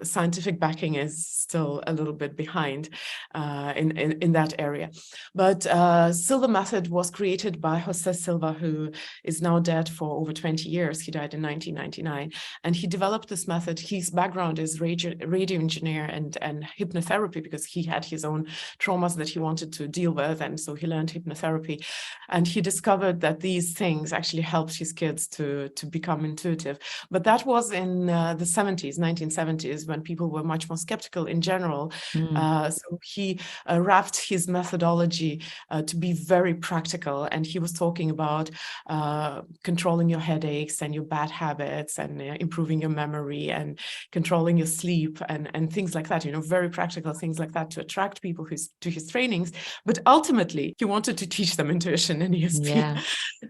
scientific backing is still a little bit behind in that area. But Silva method was created by Jose Silva, who is now dead for over 20 years. He died in 1999, and he developed this method. His background is radio engineer and hypnotherapy, because he had his own traumas that he wanted to deal with. And so he learned hypnotherapy, and he discovered that these things actually helped his kids to become intuitive. But that was in the 1970s, when people were much more skeptical in general. So he wrapped his methodology to be very practical, and he was talking about controlling your headaches and your bad habits, and improving your memory and controlling your sleep, and things like that, very practical things like that, to attract people to his trainings. But ultimately he wanted to teach them intuition and ESP. Yeah.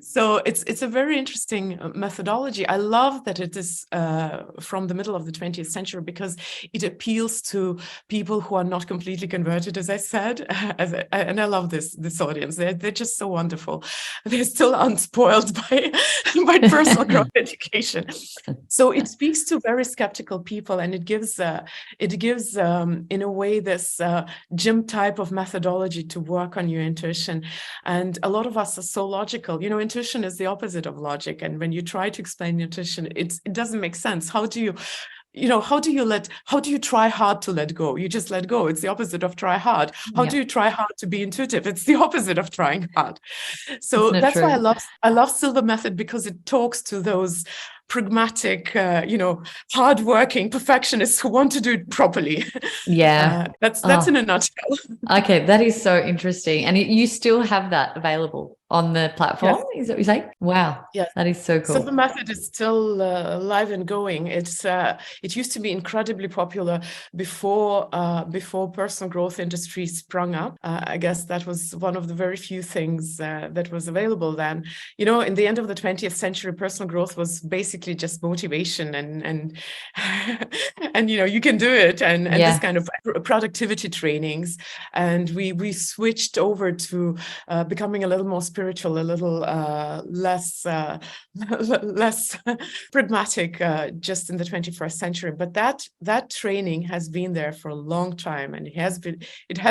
So it's a very interesting methodology. I love that it is from the middle of the 20th century, because it appeals to people who are not completely converted, as I said. And I love this audience. They're just so wonderful. They're still unspoiled by personal growth education. So it speaks to very skeptical people, and it gives in a way this gym type of methodology to work on your intuition. And a lot of us are so logical. Intuition is the opposite of logic, and when you try to explain intuition, it doesn't make sense. How do you try hard to let go? You just let go. It's the opposite of try hard. How do you try hard to be intuitive? It's the opposite of trying hard. So that's why I love Silva method, because it talks to those pragmatic, hardworking perfectionists who want to do it properly. Yeah. That's in a nutshell. Okay, that is so interesting. And you still have that available on the platform? Yes. Is that what you're saying? Wow. Yes. That is so cool. So the method is still live and going. It used to be incredibly popular before personal growth industry sprung up. I guess that was one of the very few things that was available then. In the end of the 20th century, personal growth was basically just motivation and you can do it, and this kind of productivity trainings. And we switched over to becoming a little more spiritual, a little less pragmatic just in the 21st century. But that training has been there for a long time, and it has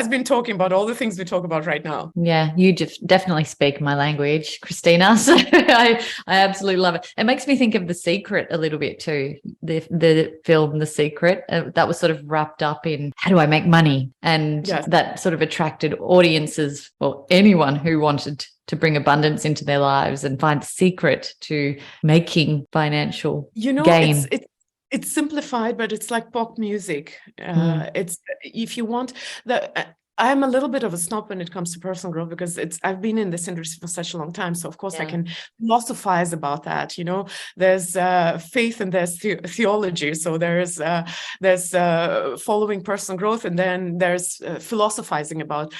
been talking about all the things we talk about right now. Yeah, you definitely speak my language, Kristina. So I absolutely love it. It makes me think of The Secret a little bit too. The film The Secret, that was sort of wrapped up in how do I make money, and that sort of attracted audiences, or anyone who wanted to bring abundance into their lives and find the secret to making financial gain. It's simplified, but it's like pop music. It's, if you want I'm a little bit of a snob when it comes to personal growth, because I've been in this industry for such a long time. So of course I can philosophize about that. There's faith and there's theology. So there's following personal growth, and then there's philosophizing about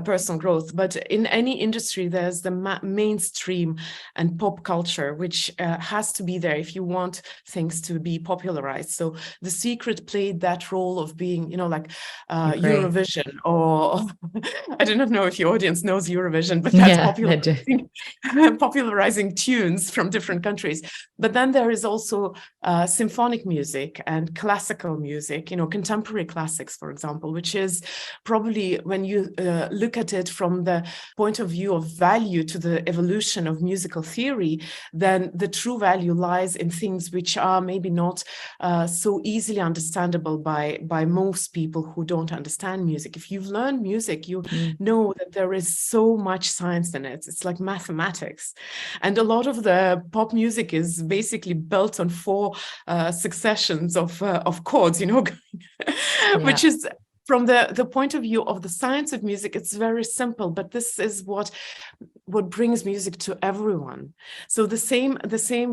personal growth. But in any industry, there's the mainstream and pop culture, which has to be there if you want things to be popularized. So The Secret played that role of being, Eurovision, or I do not know if your audience knows Eurovision, but that's popularizing tunes from different countries. But then there is also symphonic music and classical music, contemporary classics, for example, which is probably, when you look at it from the point of view of value to the evolution of musical theory, then the true value lies in things which are maybe not so easily understandable by most people who don't understand music. If you've learned music, you know that there is so much science in it. It's like mathematics. And a lot of the pop music is basically built on 4 successions of chords, which is, from the point of view of the science of music, it's very simple, but this is what brings music to everyone. So the same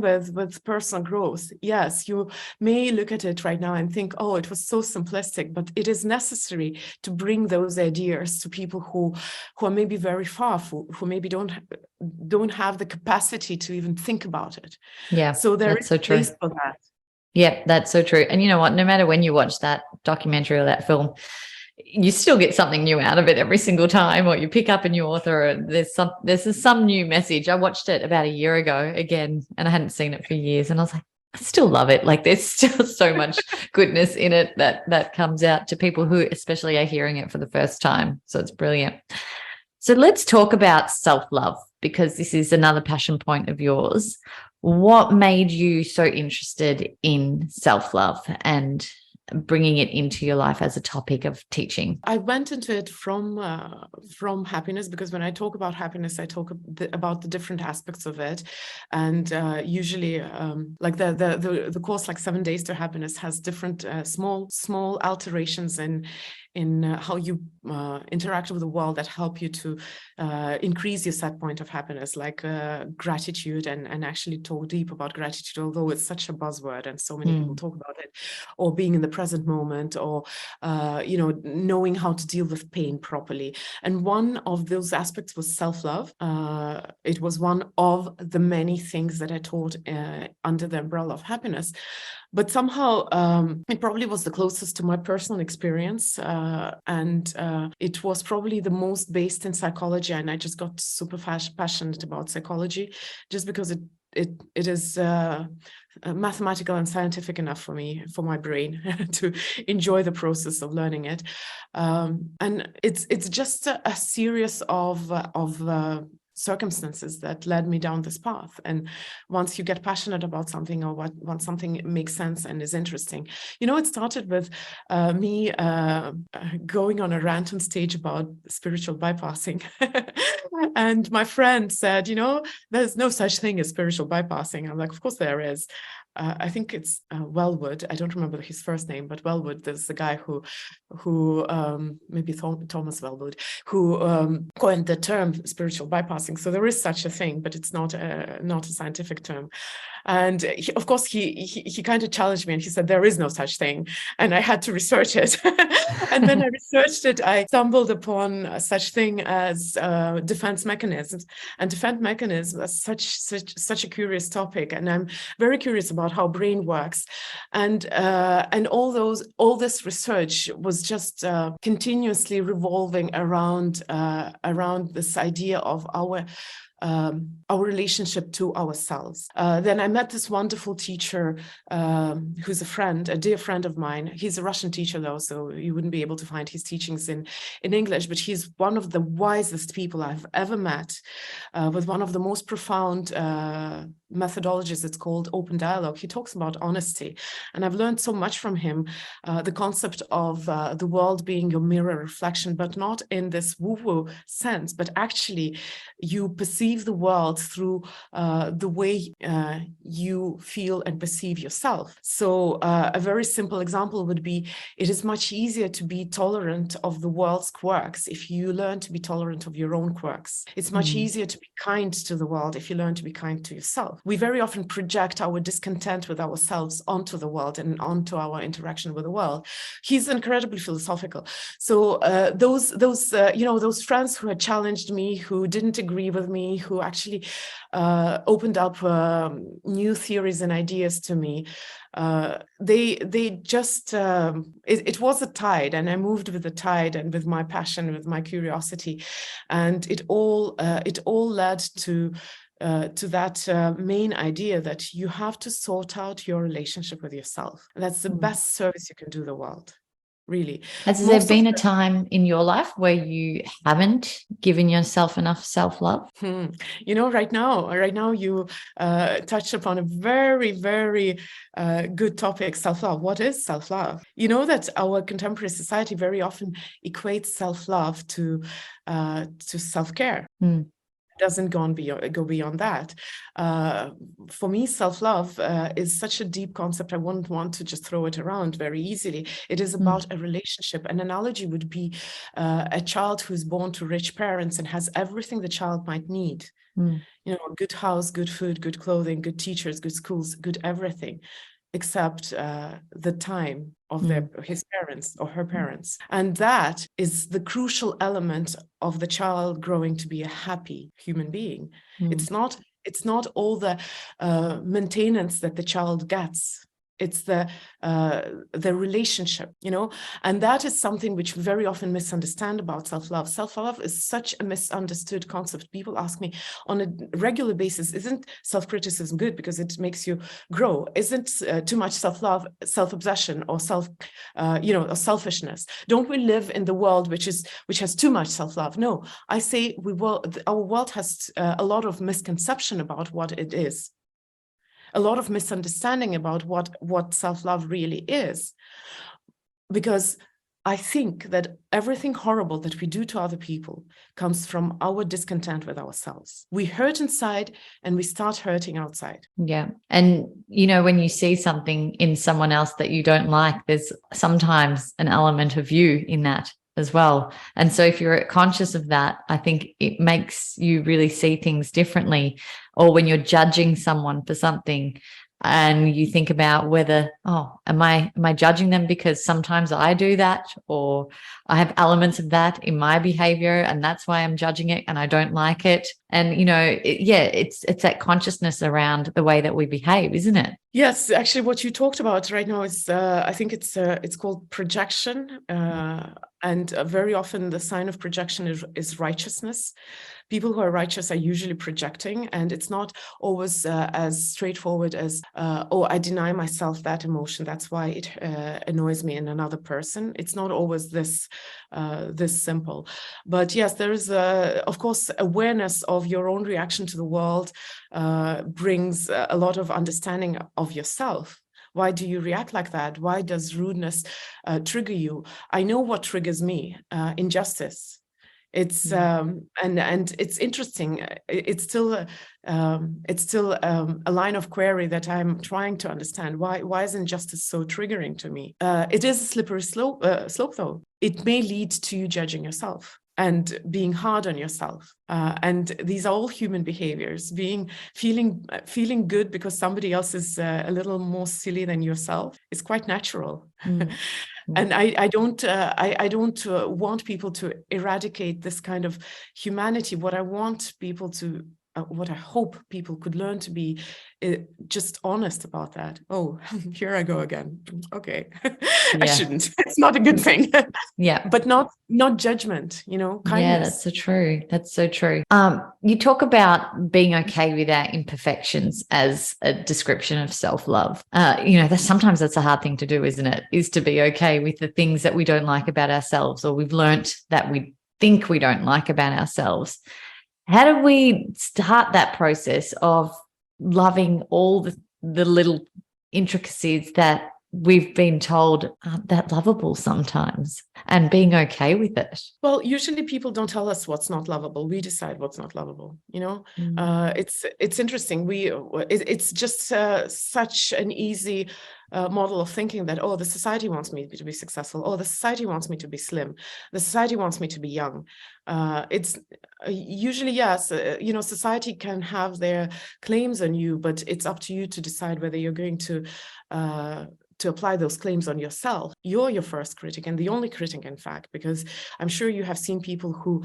with personal growth. Yes, you may look at it right now and think, oh, it was so simplistic, but it is necessary to bring those ideas to people who are maybe very far, who maybe don't have the capacity to even think about it. Yeah, so there is place for that. Yeah, that's so true. And you know what? No matter when you watch that documentary or that film, you still get something new out of it every single time, or you pick up a new author, or there's some new message. I watched it about a year ago again, and I hadn't seen it for years, and I was like, I still love it. Like, there's still so much goodness in it that comes out to people who especially are hearing it for the first time. So it's brilliant. So let's talk about self-love, because this is another passion point of yours. What made you so interested in self-love, and bringing it into your life as a topic of teaching? I went into it from happiness, because when I talk about happiness, I talk about the different aspects of it, and usually, like the course, like 7 Days to Happiness, has different small alterations in how you interact with the world that help you to increase your set point of happiness, like gratitude, and actually talk deep about gratitude, although it's such a buzzword and so many people talk about it, or being in the present moment, or knowing how to deal with pain properly. And one of those aspects was self-love. It was one of the many things that I taught under the umbrella of happiness. But somehow it probably was the closest to my personal experience, and it was probably the most based in psychology. And I just got super passionate about psychology, just because it is mathematical and scientific enough for me, for my brain, to enjoy the process of learning it. And it's just a series of circumstances that led me down this path. And once you get passionate about something, or once something makes sense and is interesting, it started with me going on a rant on stage about spiritual bypassing. And my friend said, there's no such thing as spiritual bypassing. I'm like, of course there is. I think it's Wellwood. I don't remember his first name, but Wellwood. There's the guy who maybe Thomas Wellwood, who coined the term spiritual bypassing. So there is such a thing, but it's not a scientific term. And of course, he kind of challenged me, and he said there is no such thing, and I had to research it. And when I researched it, I stumbled upon such thing as defense mechanisms. And defense mechanisms are such a curious topic, and I'm very curious about how brain works, and all this research was just continuously revolving around this idea of our relationship to ourselves. Then I met this wonderful teacher who's a dear friend of mine. He's a Russian teacher, though, so you wouldn't be able to find his teachings in English, but he's one of the wisest people I've ever met, with one of the most profound methodologies. It's called open dialogue. He talks about honesty, and I've learned so much from him. The concept of the world being your mirror reflection, but not in this woo-woo sense, but actually you perceive the world through the way you feel and perceive yourself. So a very simple example would be, it is much easier to be tolerant of the world's quirks if you learn to be tolerant of your own quirks. It's much easier to be kind to the world if you learn to be kind to yourself. We very often project our discontent with ourselves onto the world and onto our interaction with the world. He's incredibly philosophical. So those friends who had challenged me, who didn't agree with me, who actually opened up new theories and ideas to me, they just it was a tide, and I moved with the tide and with my passion, with my curiosity, and it all led to that main idea that you have to sort out your relationship with yourself. That's the best service you can do the world. Really. Has there been a time in your life where you haven't given yourself enough self-love? Right now you touched upon a very, very good topic, self-love. What is self-love? You know that our contemporary society very often equates self-love to self-care. Doesn't go beyond that. For me, self-love is such a deep concept. I wouldn't want to just throw it around very easily. It is about a relationship. An analogy would be a child who's born to rich parents and has everything the child might need. A good house, good food, good clothing, good teachers, good schools, good everything, except the time of his parents or her parents. And that is the crucial element of the child growing to be a happy human being. It's not all the maintenance that the child gets. It's the relationship, and that is something which we very often misunderstand about self-love. Self-love is such a misunderstood concept. People ask me on a regular basis, isn't self-criticism good because it makes you grow? Isn't too much self-love, self-obsession, or or selfishness? Don't we live in the world which has too much self-love? No, I say our world has a lot of misconception about what it is. A lot of misunderstanding about what self-love really is. because I think that everything horrible that we do to other people comes from our discontent with ourselves. We hurt inside and we start hurting outside. Yeah. And, when you see something in someone else that you don't like, there's sometimes an element of you in that as well. And so if you're conscious of that, I think it makes you really see things differently. Or when you're judging someone for something, and you think about whether, am I judging them because sometimes I do that, or I have elements of that in my behavior and that's why I'm judging it and I don't like it. And, it's that consciousness around the way that we behave, isn't it? Yes, actually what you talked about right now is, I think it's called projection. And very often the sign of projection is righteousness. People who are righteous are usually projecting, and it's not always as straightforward as, I deny myself that emotion. That's why it annoys me in another person. It's not always this simple. But yes, there is, of course, awareness of your own reaction to the world brings a lot of understanding of yourself. Why do you react like that? Why does rudeness trigger you? I know what triggers me, injustice. It's and it's interesting. It's still a line of query that I'm trying to understand. Why is injustice so triggering to me? It is a slippery slope, though. It may lead to you judging yourself and being hard on yourself. And these are all human behaviors. Feeling good because somebody else is a little more silly than yourself is quite natural. And I don't want people to eradicate this kind of humanity. What I want people to, what I hope people could learn to be just honest about that. Oh, here I go again. Okay, I shouldn't. It's not a good thing. Yeah, but not judgment. Kindness. Yeah, that's so true. That's so true. You talk about being okay with our imperfections as a description of self-love. Sometimes that's a hard thing to do, isn't it? Is to be okay with the things that we don't like about ourselves, or we've learnt that we think we don't like about ourselves. How do we start that process of loving all the little intricacies that we've been told aren't that lovable sometimes, and being okay with it? Well, usually people don't tell us what's not lovable. We decide what's not lovable. It's interesting. It's just such an easy model of thinking that, the society wants me to be successful. The society wants me to be slim. The society wants me to be young. It's usually, yes, society can have their claims on you, but it's up to you to decide whether you're going to apply those claims on yourself. You're your first critic and the only critic, in fact, because I'm sure you have seen people who,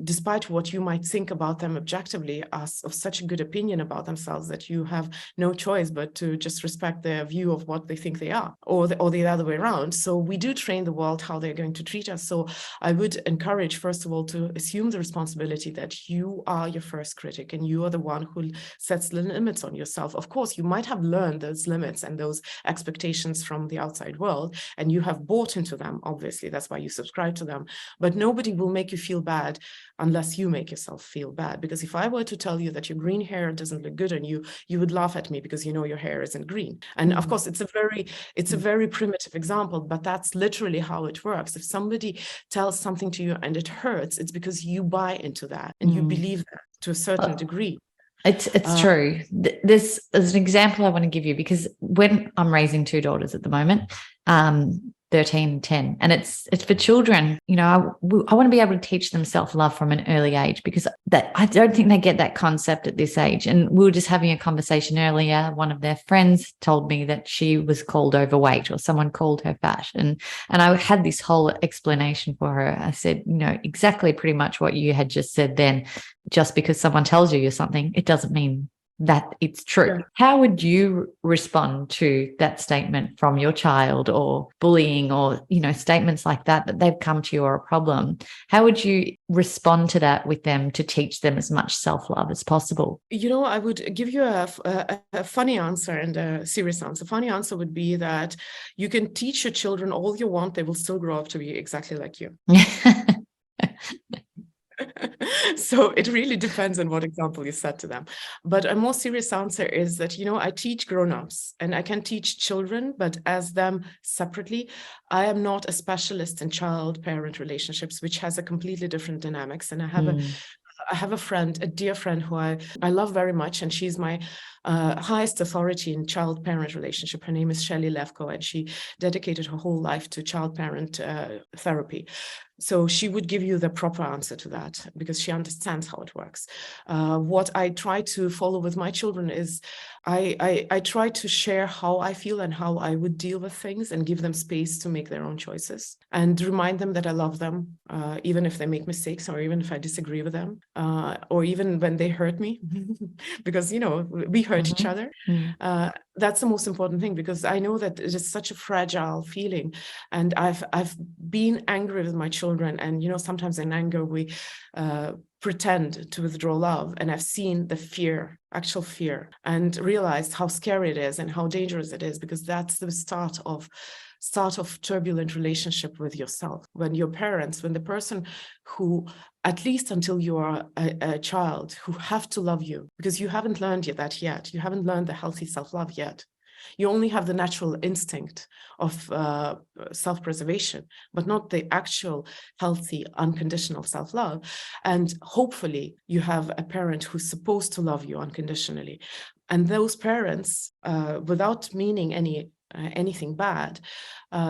despite what you might think about them objectively, are of such a good opinion about themselves that you have no choice but to just respect their view of what they think they are, or the other way around. So we do train the world how they're going to treat us. So I would encourage, first of all, to assume the responsibility that you are your first critic and you are the one who sets the limits on yourself. Of course, you might have learned those limits and those expectations from the outside world, and you have bought into them. Obviously, that's why you subscribe to them. But nobody will make you feel bad unless you make yourself feel bad. Because if I were to tell you that your green hair doesn't look good on you, you would laugh at me because your hair isn't green. And of course, it's a very primitive example, but that's literally how it works. If somebody tells something to you and it hurts, it's because you buy into that and you believe that to a certain degree. It's true. This is an example I want to give you, because when I'm raising two daughters at the moment, 13 and 10, and it's for children. I want to be able to teach them self-love from an early age, because I don't think they get that concept at this age. And we were just having a conversation earlier. One of their friends told me that she was called overweight, or someone called her fat, and I had this whole explanation for her. I said, exactly pretty much what you had just said then. Just because someone tells you something, it doesn't mean that it's true. Yeah. How would you respond to that statement from your child, or bullying, or, statements like that they've come to you are a problem? How would you respond to that with them to teach them as much self-love as possible? I would give you a funny answer and a serious answer. Funny answer would be that you can teach your children all you want. They will still grow up to be exactly like you. So it really depends on what example you set to them. But a more serious answer is that, I teach grown-ups and I can teach children, but as them separately. I am not a specialist in child-parent relationships, which has a completely different dynamics. And I have a friend, a dear friend who I love very much, and she's my highest authority in child-parent relationship. Her name is Shelley Levko, and she dedicated her whole life to child-parent therapy. So she would give you the proper answer to that because she understands how it works. What I try to follow with my children is I try to share how I feel and how I would deal with things and give them space to make their own choices and remind them that I love them, even if they make mistakes or even if I disagree with them, or even when they hurt me, because, we hurt each other. That's the most important thing, because I know that it is such a fragile feeling. And I've been angry with my children, and, sometimes in anger, we pretend to withdraw love. And I've seen the fear, actual fear, and realized how scary it is and how dangerous it is, because that's the start of turbulent relationship with yourself. When your parents, when the person who, at least until you are a child, who have to love you, because you haven't learned that yet. You haven't learned the healthy self-love yet. You only have the natural instinct of self-preservation, but not the actual healthy, unconditional self-love. And hopefully you have a parent who's supposed to love you unconditionally. And those parents, without meaning anything bad,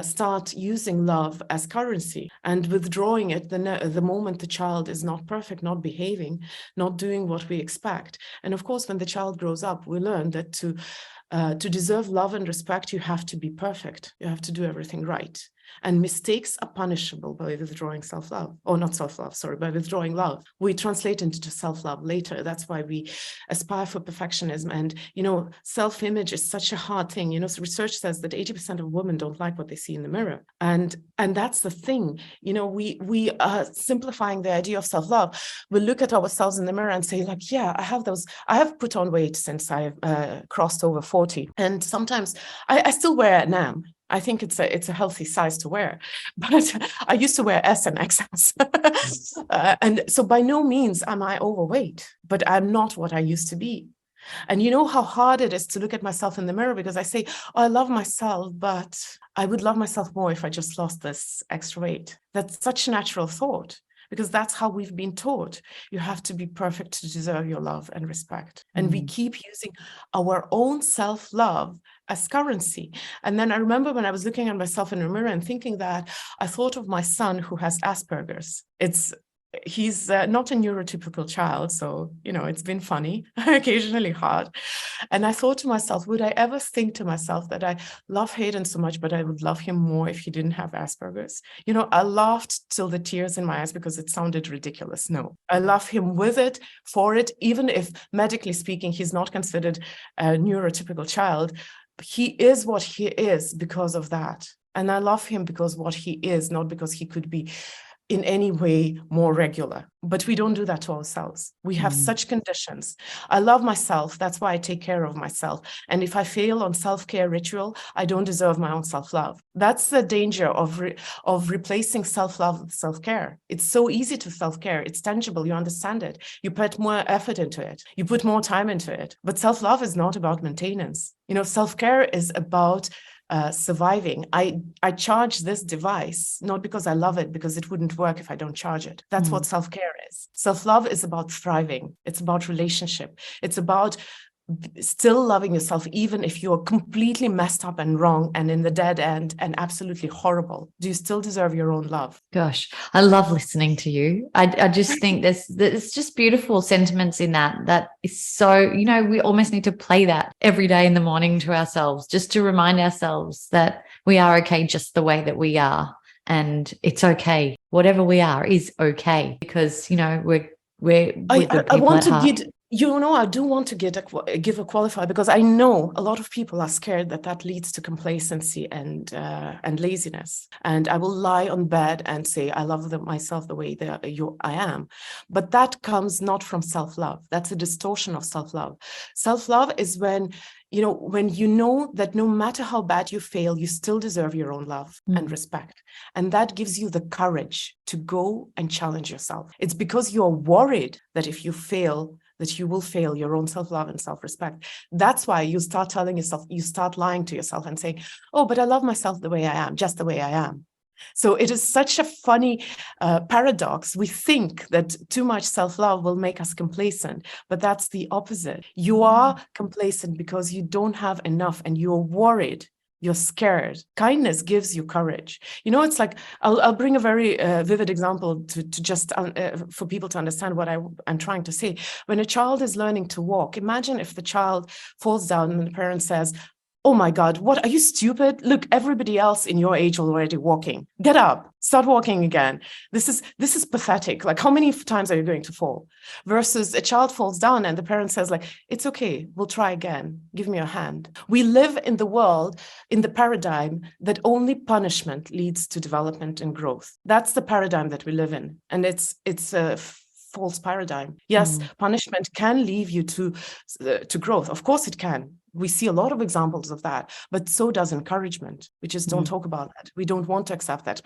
start using love as currency and withdrawing it the moment the child is not perfect, not behaving, not doing what we expect. And of course, when the child grows up, we learn that to deserve love and respect, you have to be perfect. You have to do everything right. And mistakes are punishable by withdrawing self-love, or not self-love, sorry, by withdrawing love. We translate into self-love later. That's why we aspire for perfectionism. And, self-image is such a hard thing. So research says that 80% of women don't like what they see in the mirror. And that's the thing. We are simplifying the idea of self-love. We look at ourselves in the mirror and say, like, yeah, I have put on weight since I crossed over 40. And sometimes I still wear an M. I think it's a healthy size to wear, but I used to wear S and XS. And so by no means am I overweight, but I'm not what I used to be. And you know how hard it is to look at myself in the mirror, because I say, I love myself, but I would love myself more if I just lost this extra weight. That's such a natural thought, because that's how we've been taught. You have to be perfect to deserve your love and respect. And we keep using our own self-love as currency. And then I remember when I was looking at myself in the mirror and thinking that, I thought of my son who has Asperger's. He's not a neurotypical child, so, it's been funny, occasionally hard. And I thought to myself, would I ever think to myself that I love Hayden so much, but I would love him more if he didn't have Asperger's? I laughed till the tears in my eyes because it sounded ridiculous. No, I love him with it, for it, even if medically speaking, he's not considered a neurotypical child. He is what he is because of that. And I love him because what he is, not because he could be in any way more regular. But we don't do that to ourselves. We have such conditions. I love myself. That's why I take care of myself. And if I fail on self-care ritual, I don't deserve my own self-love. That's the danger of replacing self-love with self-care. It's so easy to self-care. It's tangible. You understand it. You put more effort into it. You put more time into it. But self-love is not about maintenance. Self-care is about surviving. I charge this device, not because I love it, because it wouldn't work if I don't charge it. That's what self-care is. Self-love is about thriving. It's about relationship. It's about still loving yourself, even if you're completely messed up and wrong and in the dead end and absolutely horrible. Do you still deserve your own love? Gosh, I love listening to you. I just think there's just beautiful sentiments in that is so, we almost need to play that every day in the morning to ourselves, just to remind ourselves that we are okay just the way that we are. And it's okay. Whatever we are is okay, because, we're good people I want at to heart. I do want to give a qualifier, because I know a lot of people are scared that leads to complacency and laziness. And I will lie on bed and say, I love myself the way I am. But that comes not from self-love. That's a distortion of self-love. Self-love is when you know that no matter how bad you fail, you still deserve your own love and respect. And that gives you the courage to go and challenge yourself. It's because you're worried that if you fail, that you will fail your own self-love and self-respect. That's why you start telling yourself, you start lying to yourself and saying, oh, but I love myself the way I am, just the way I am. So it is such a funny paradox. We think that too much self-love will make us complacent, but that's the opposite. You are complacent because you don't have enough and you're worried. You're scared. Kindness gives you courage. It's like, I'll bring a very vivid example to just for people to understand what I'm trying to say. When a child is learning to walk, imagine if the child falls down and the parent says, oh my God, what, are you stupid? Look, everybody else in your age already walking. Get up, start walking again. This is pathetic. Like, how many times are you going to fall? Versus a child falls down and the parent says, like, it's okay, we'll try again. Give me your hand. We live in the world, in the paradigm that only punishment leads to development and growth. That's the paradigm that we live in. And it's a false paradigm. Yes, punishment can lead you to growth. Of course it can. We see a lot of examples of that, but so does encouragement. We just don't talk about that. We don't want to accept that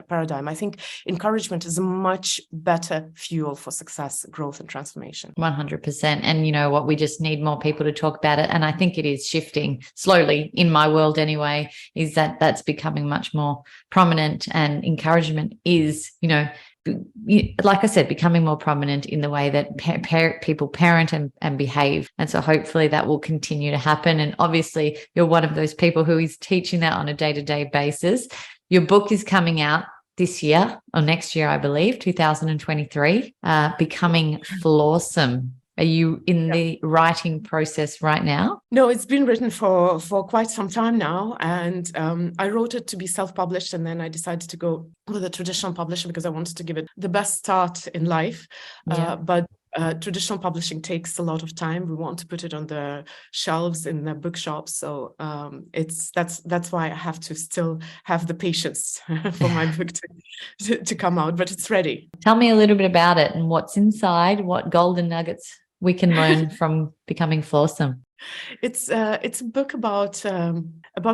paradigm. I think encouragement is a much better fuel for success, growth, and transformation. 100%. And you know what? We just need more people to talk about it. And I think it is shifting slowly in my world anyway, is that's becoming much more prominent, and encouragement is, like I said, becoming more prominent in the way that people parent and behave. And so hopefully that will continue to happen. And obviously you're one of those people who is teaching that on a day-to-day basis. Your book is coming out this year or next year, I believe, 2023, Becoming Flawsome. Are you in the writing process right now? No, it's been written for quite some time now. And I wrote it to be self-published. And then I decided to go with a traditional publisher because I wanted to give it the best start in life. But traditional publishing takes a lot of time. We want to put it on the shelves in the bookshops. So that's why I have to still have the patience for my book to come out, but it's ready. Tell me a little bit about it and what's inside, what golden nuggets we can learn from Becoming Flawsome. It's a book about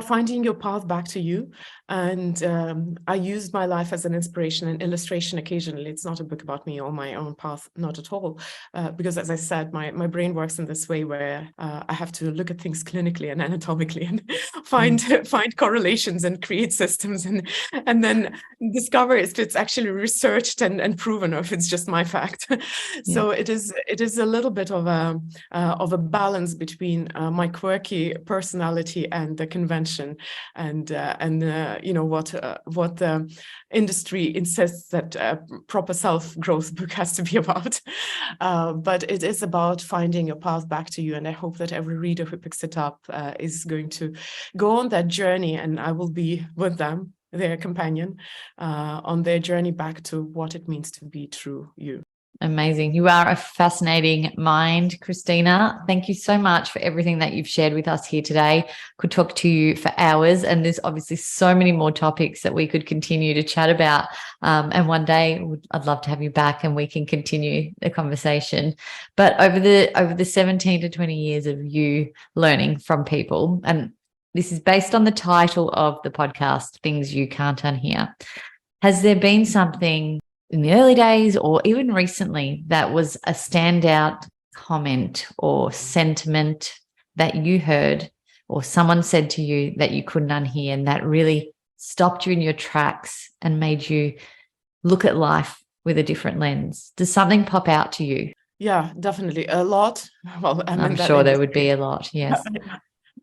finding your path back to you. And I used my life as an inspiration and illustration occasionally. It's not a book about me or my own path, not at all. Because as I said, my brain works in this way where I have to look at things clinically and anatomically and find correlations and create systems and then discover if it's actually researched and proven or if it's just my fact. So it is a little bit of a balance between my quirky personality and the convention and what the industry insists that proper self-growth book has to be about. But it is about finding your path back to you. And I hope that every reader who picks it up is going to go on that journey, and I will be with them, their companion, on their journey back to what it means to be true you. Amazing. You are a fascinating mind, Kristina. Thank you so much for everything that you've shared with us here today. Could talk to you for hours, and there's obviously so many more topics that we could continue to chat about. And one day I'd love to have you back and we can continue the conversation. But over the 17 to 20 years of you learning from people, and this is based on the title of the podcast, Things You Can't Unhear, has there been something in the early days or even recently that was a standout comment or sentiment that you heard or someone said to you that you couldn't unhear and that really stopped you in your tracks and made you look at life with a different lens? Does something pop out to you? Yeah, definitely. A lot. Well, I'm sure there would be a lot. Yes.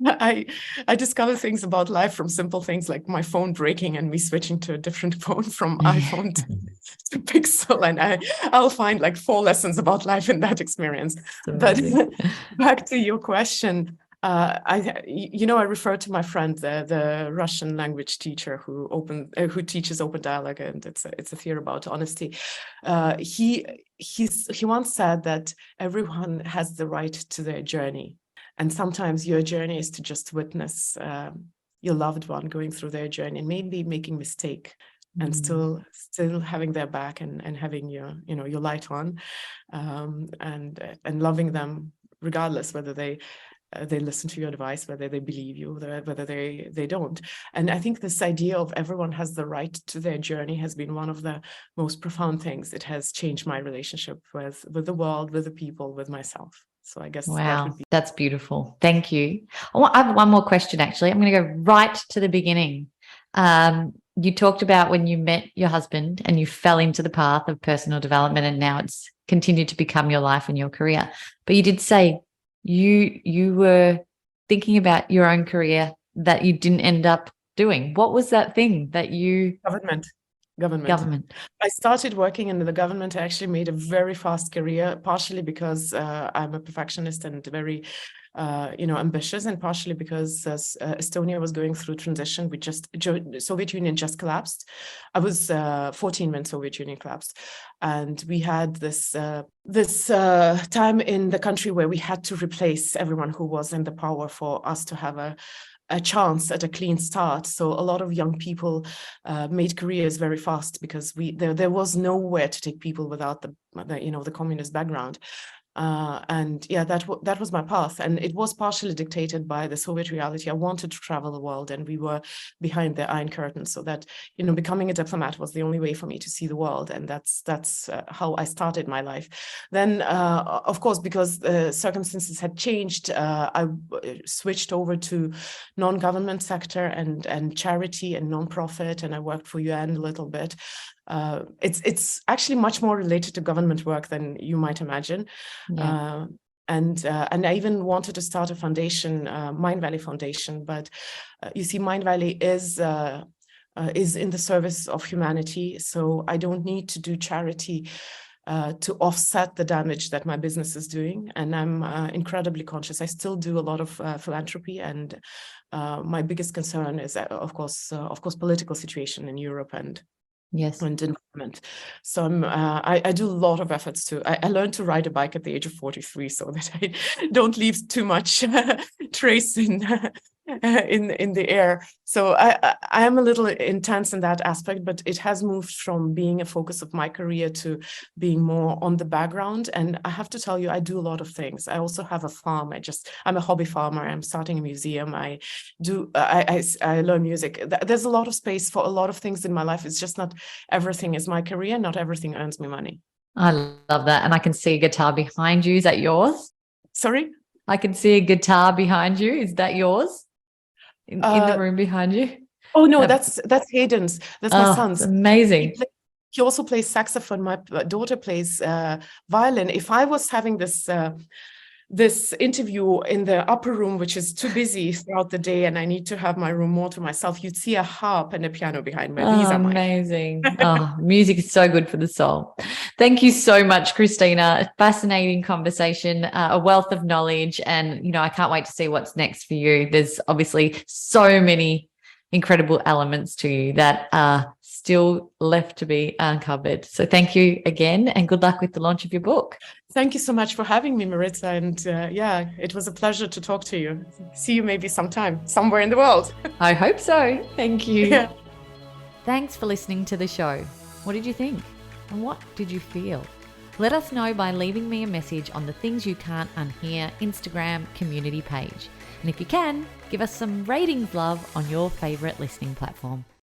I discover things about life from simple things like my phone breaking and me switching to a different phone from iPhone to Pixel, and I'll find like 4 lessons about life in that experience. But back to your question, I refer to my friend, the Russian language teacher who teaches open dialogue, and it's a theory about honesty. He once said that everyone has the right to their journey, and sometimes your journey is to just witness your loved one going through their journey and maybe making mistake, and still having their back and having your light on, and loving them regardless whether they listen to your advice, whether they believe you, whether they don't. And I think this idea of everyone has the right to their journey has been one of the most profound things. It has changed my relationship with the world, with the people, with myself. So I guess that would be. That's beautiful. Thank you. I have one more question, actually. I'm going to go right to the beginning. You talked about when you met your husband and you fell into the path of personal development, and now it's continued to become your life and your career. But you did say you were thinking about your own career that you didn't end up doing. What was that thing that you... Government. I started working in the government. I actually made a very fast career, partially because I'm a perfectionist and very ambitious, and partially because Estonia was going through transition. Soviet Union just collapsed. I was 14 when Soviet Union collapsed, and we had this time in the country where we had to replace everyone who was in the power for us to have a chance at a clean start. So a lot of young people made careers very fast, because there was nowhere to take people without the communist background. That was my path, and it was partially dictated by the Soviet reality. I wanted to travel the world, and we were behind the Iron Curtain, so that becoming a diplomat was the only way for me to see the world, and that's how I started my life. Then, of course, because the circumstances had changed, I switched over to non-government sector and charity and non-profit, and I worked for UN a little bit. It's actually much more related to government work than you might imagine. Yeah. And I even wanted to start a foundation, Mindvalley Foundation, but you see, Mindvalley is in the service of humanity, so I don't need to do charity to offset the damage that my business is doing, and I'm incredibly conscious. I still do a lot of philanthropy, and my biggest concern is, of course, political situation in Europe and. Yes. And environment. So I do a lot of efforts I learned to ride a bike at the age of 43, so that I don't leave too much trace in the air. So I am a little intense in that aspect, but it has moved from being a focus of my career to being more on the background. And I have to tell you, I do a lot of things. I also have a farm. I'm a hobby farmer. I'm starting a museum. I learn music. There's a lot of space for a lot of things in my life. It's just not everything is my career. Not everything earns me money. I love that. And I can see a guitar behind you. Is that yours? Sorry? I can see a guitar behind you. Is that yours? In the room behind you? Oh no, that's Hayden's. That's my son's. Amazing. He also plays saxophone. My daughter plays violin. If I was having this interview in the upper room, which is too busy throughout the day, and I need to have my room more to myself, you'd see a harp and a piano behind me. These are amazing. Music is so good for the soul. Thank you so much, Kristina. Fascinating conversation, a wealth of knowledge, and I can't wait to see what's next for you. There's obviously so many incredible elements to you that are still left to be uncovered. So thank you again, and good luck with the launch of your book. Thank you so much for having me, Maritza. And it was a pleasure to talk to you. See you maybe sometime, somewhere in the world. I hope so. Thank you. Yeah. Thanks for listening to the show. What did you think? And what did you feel? Let us know by leaving me a message on the Things You Can't Unhear Instagram community page. And if you can, give us some ratings love on your favorite listening platform.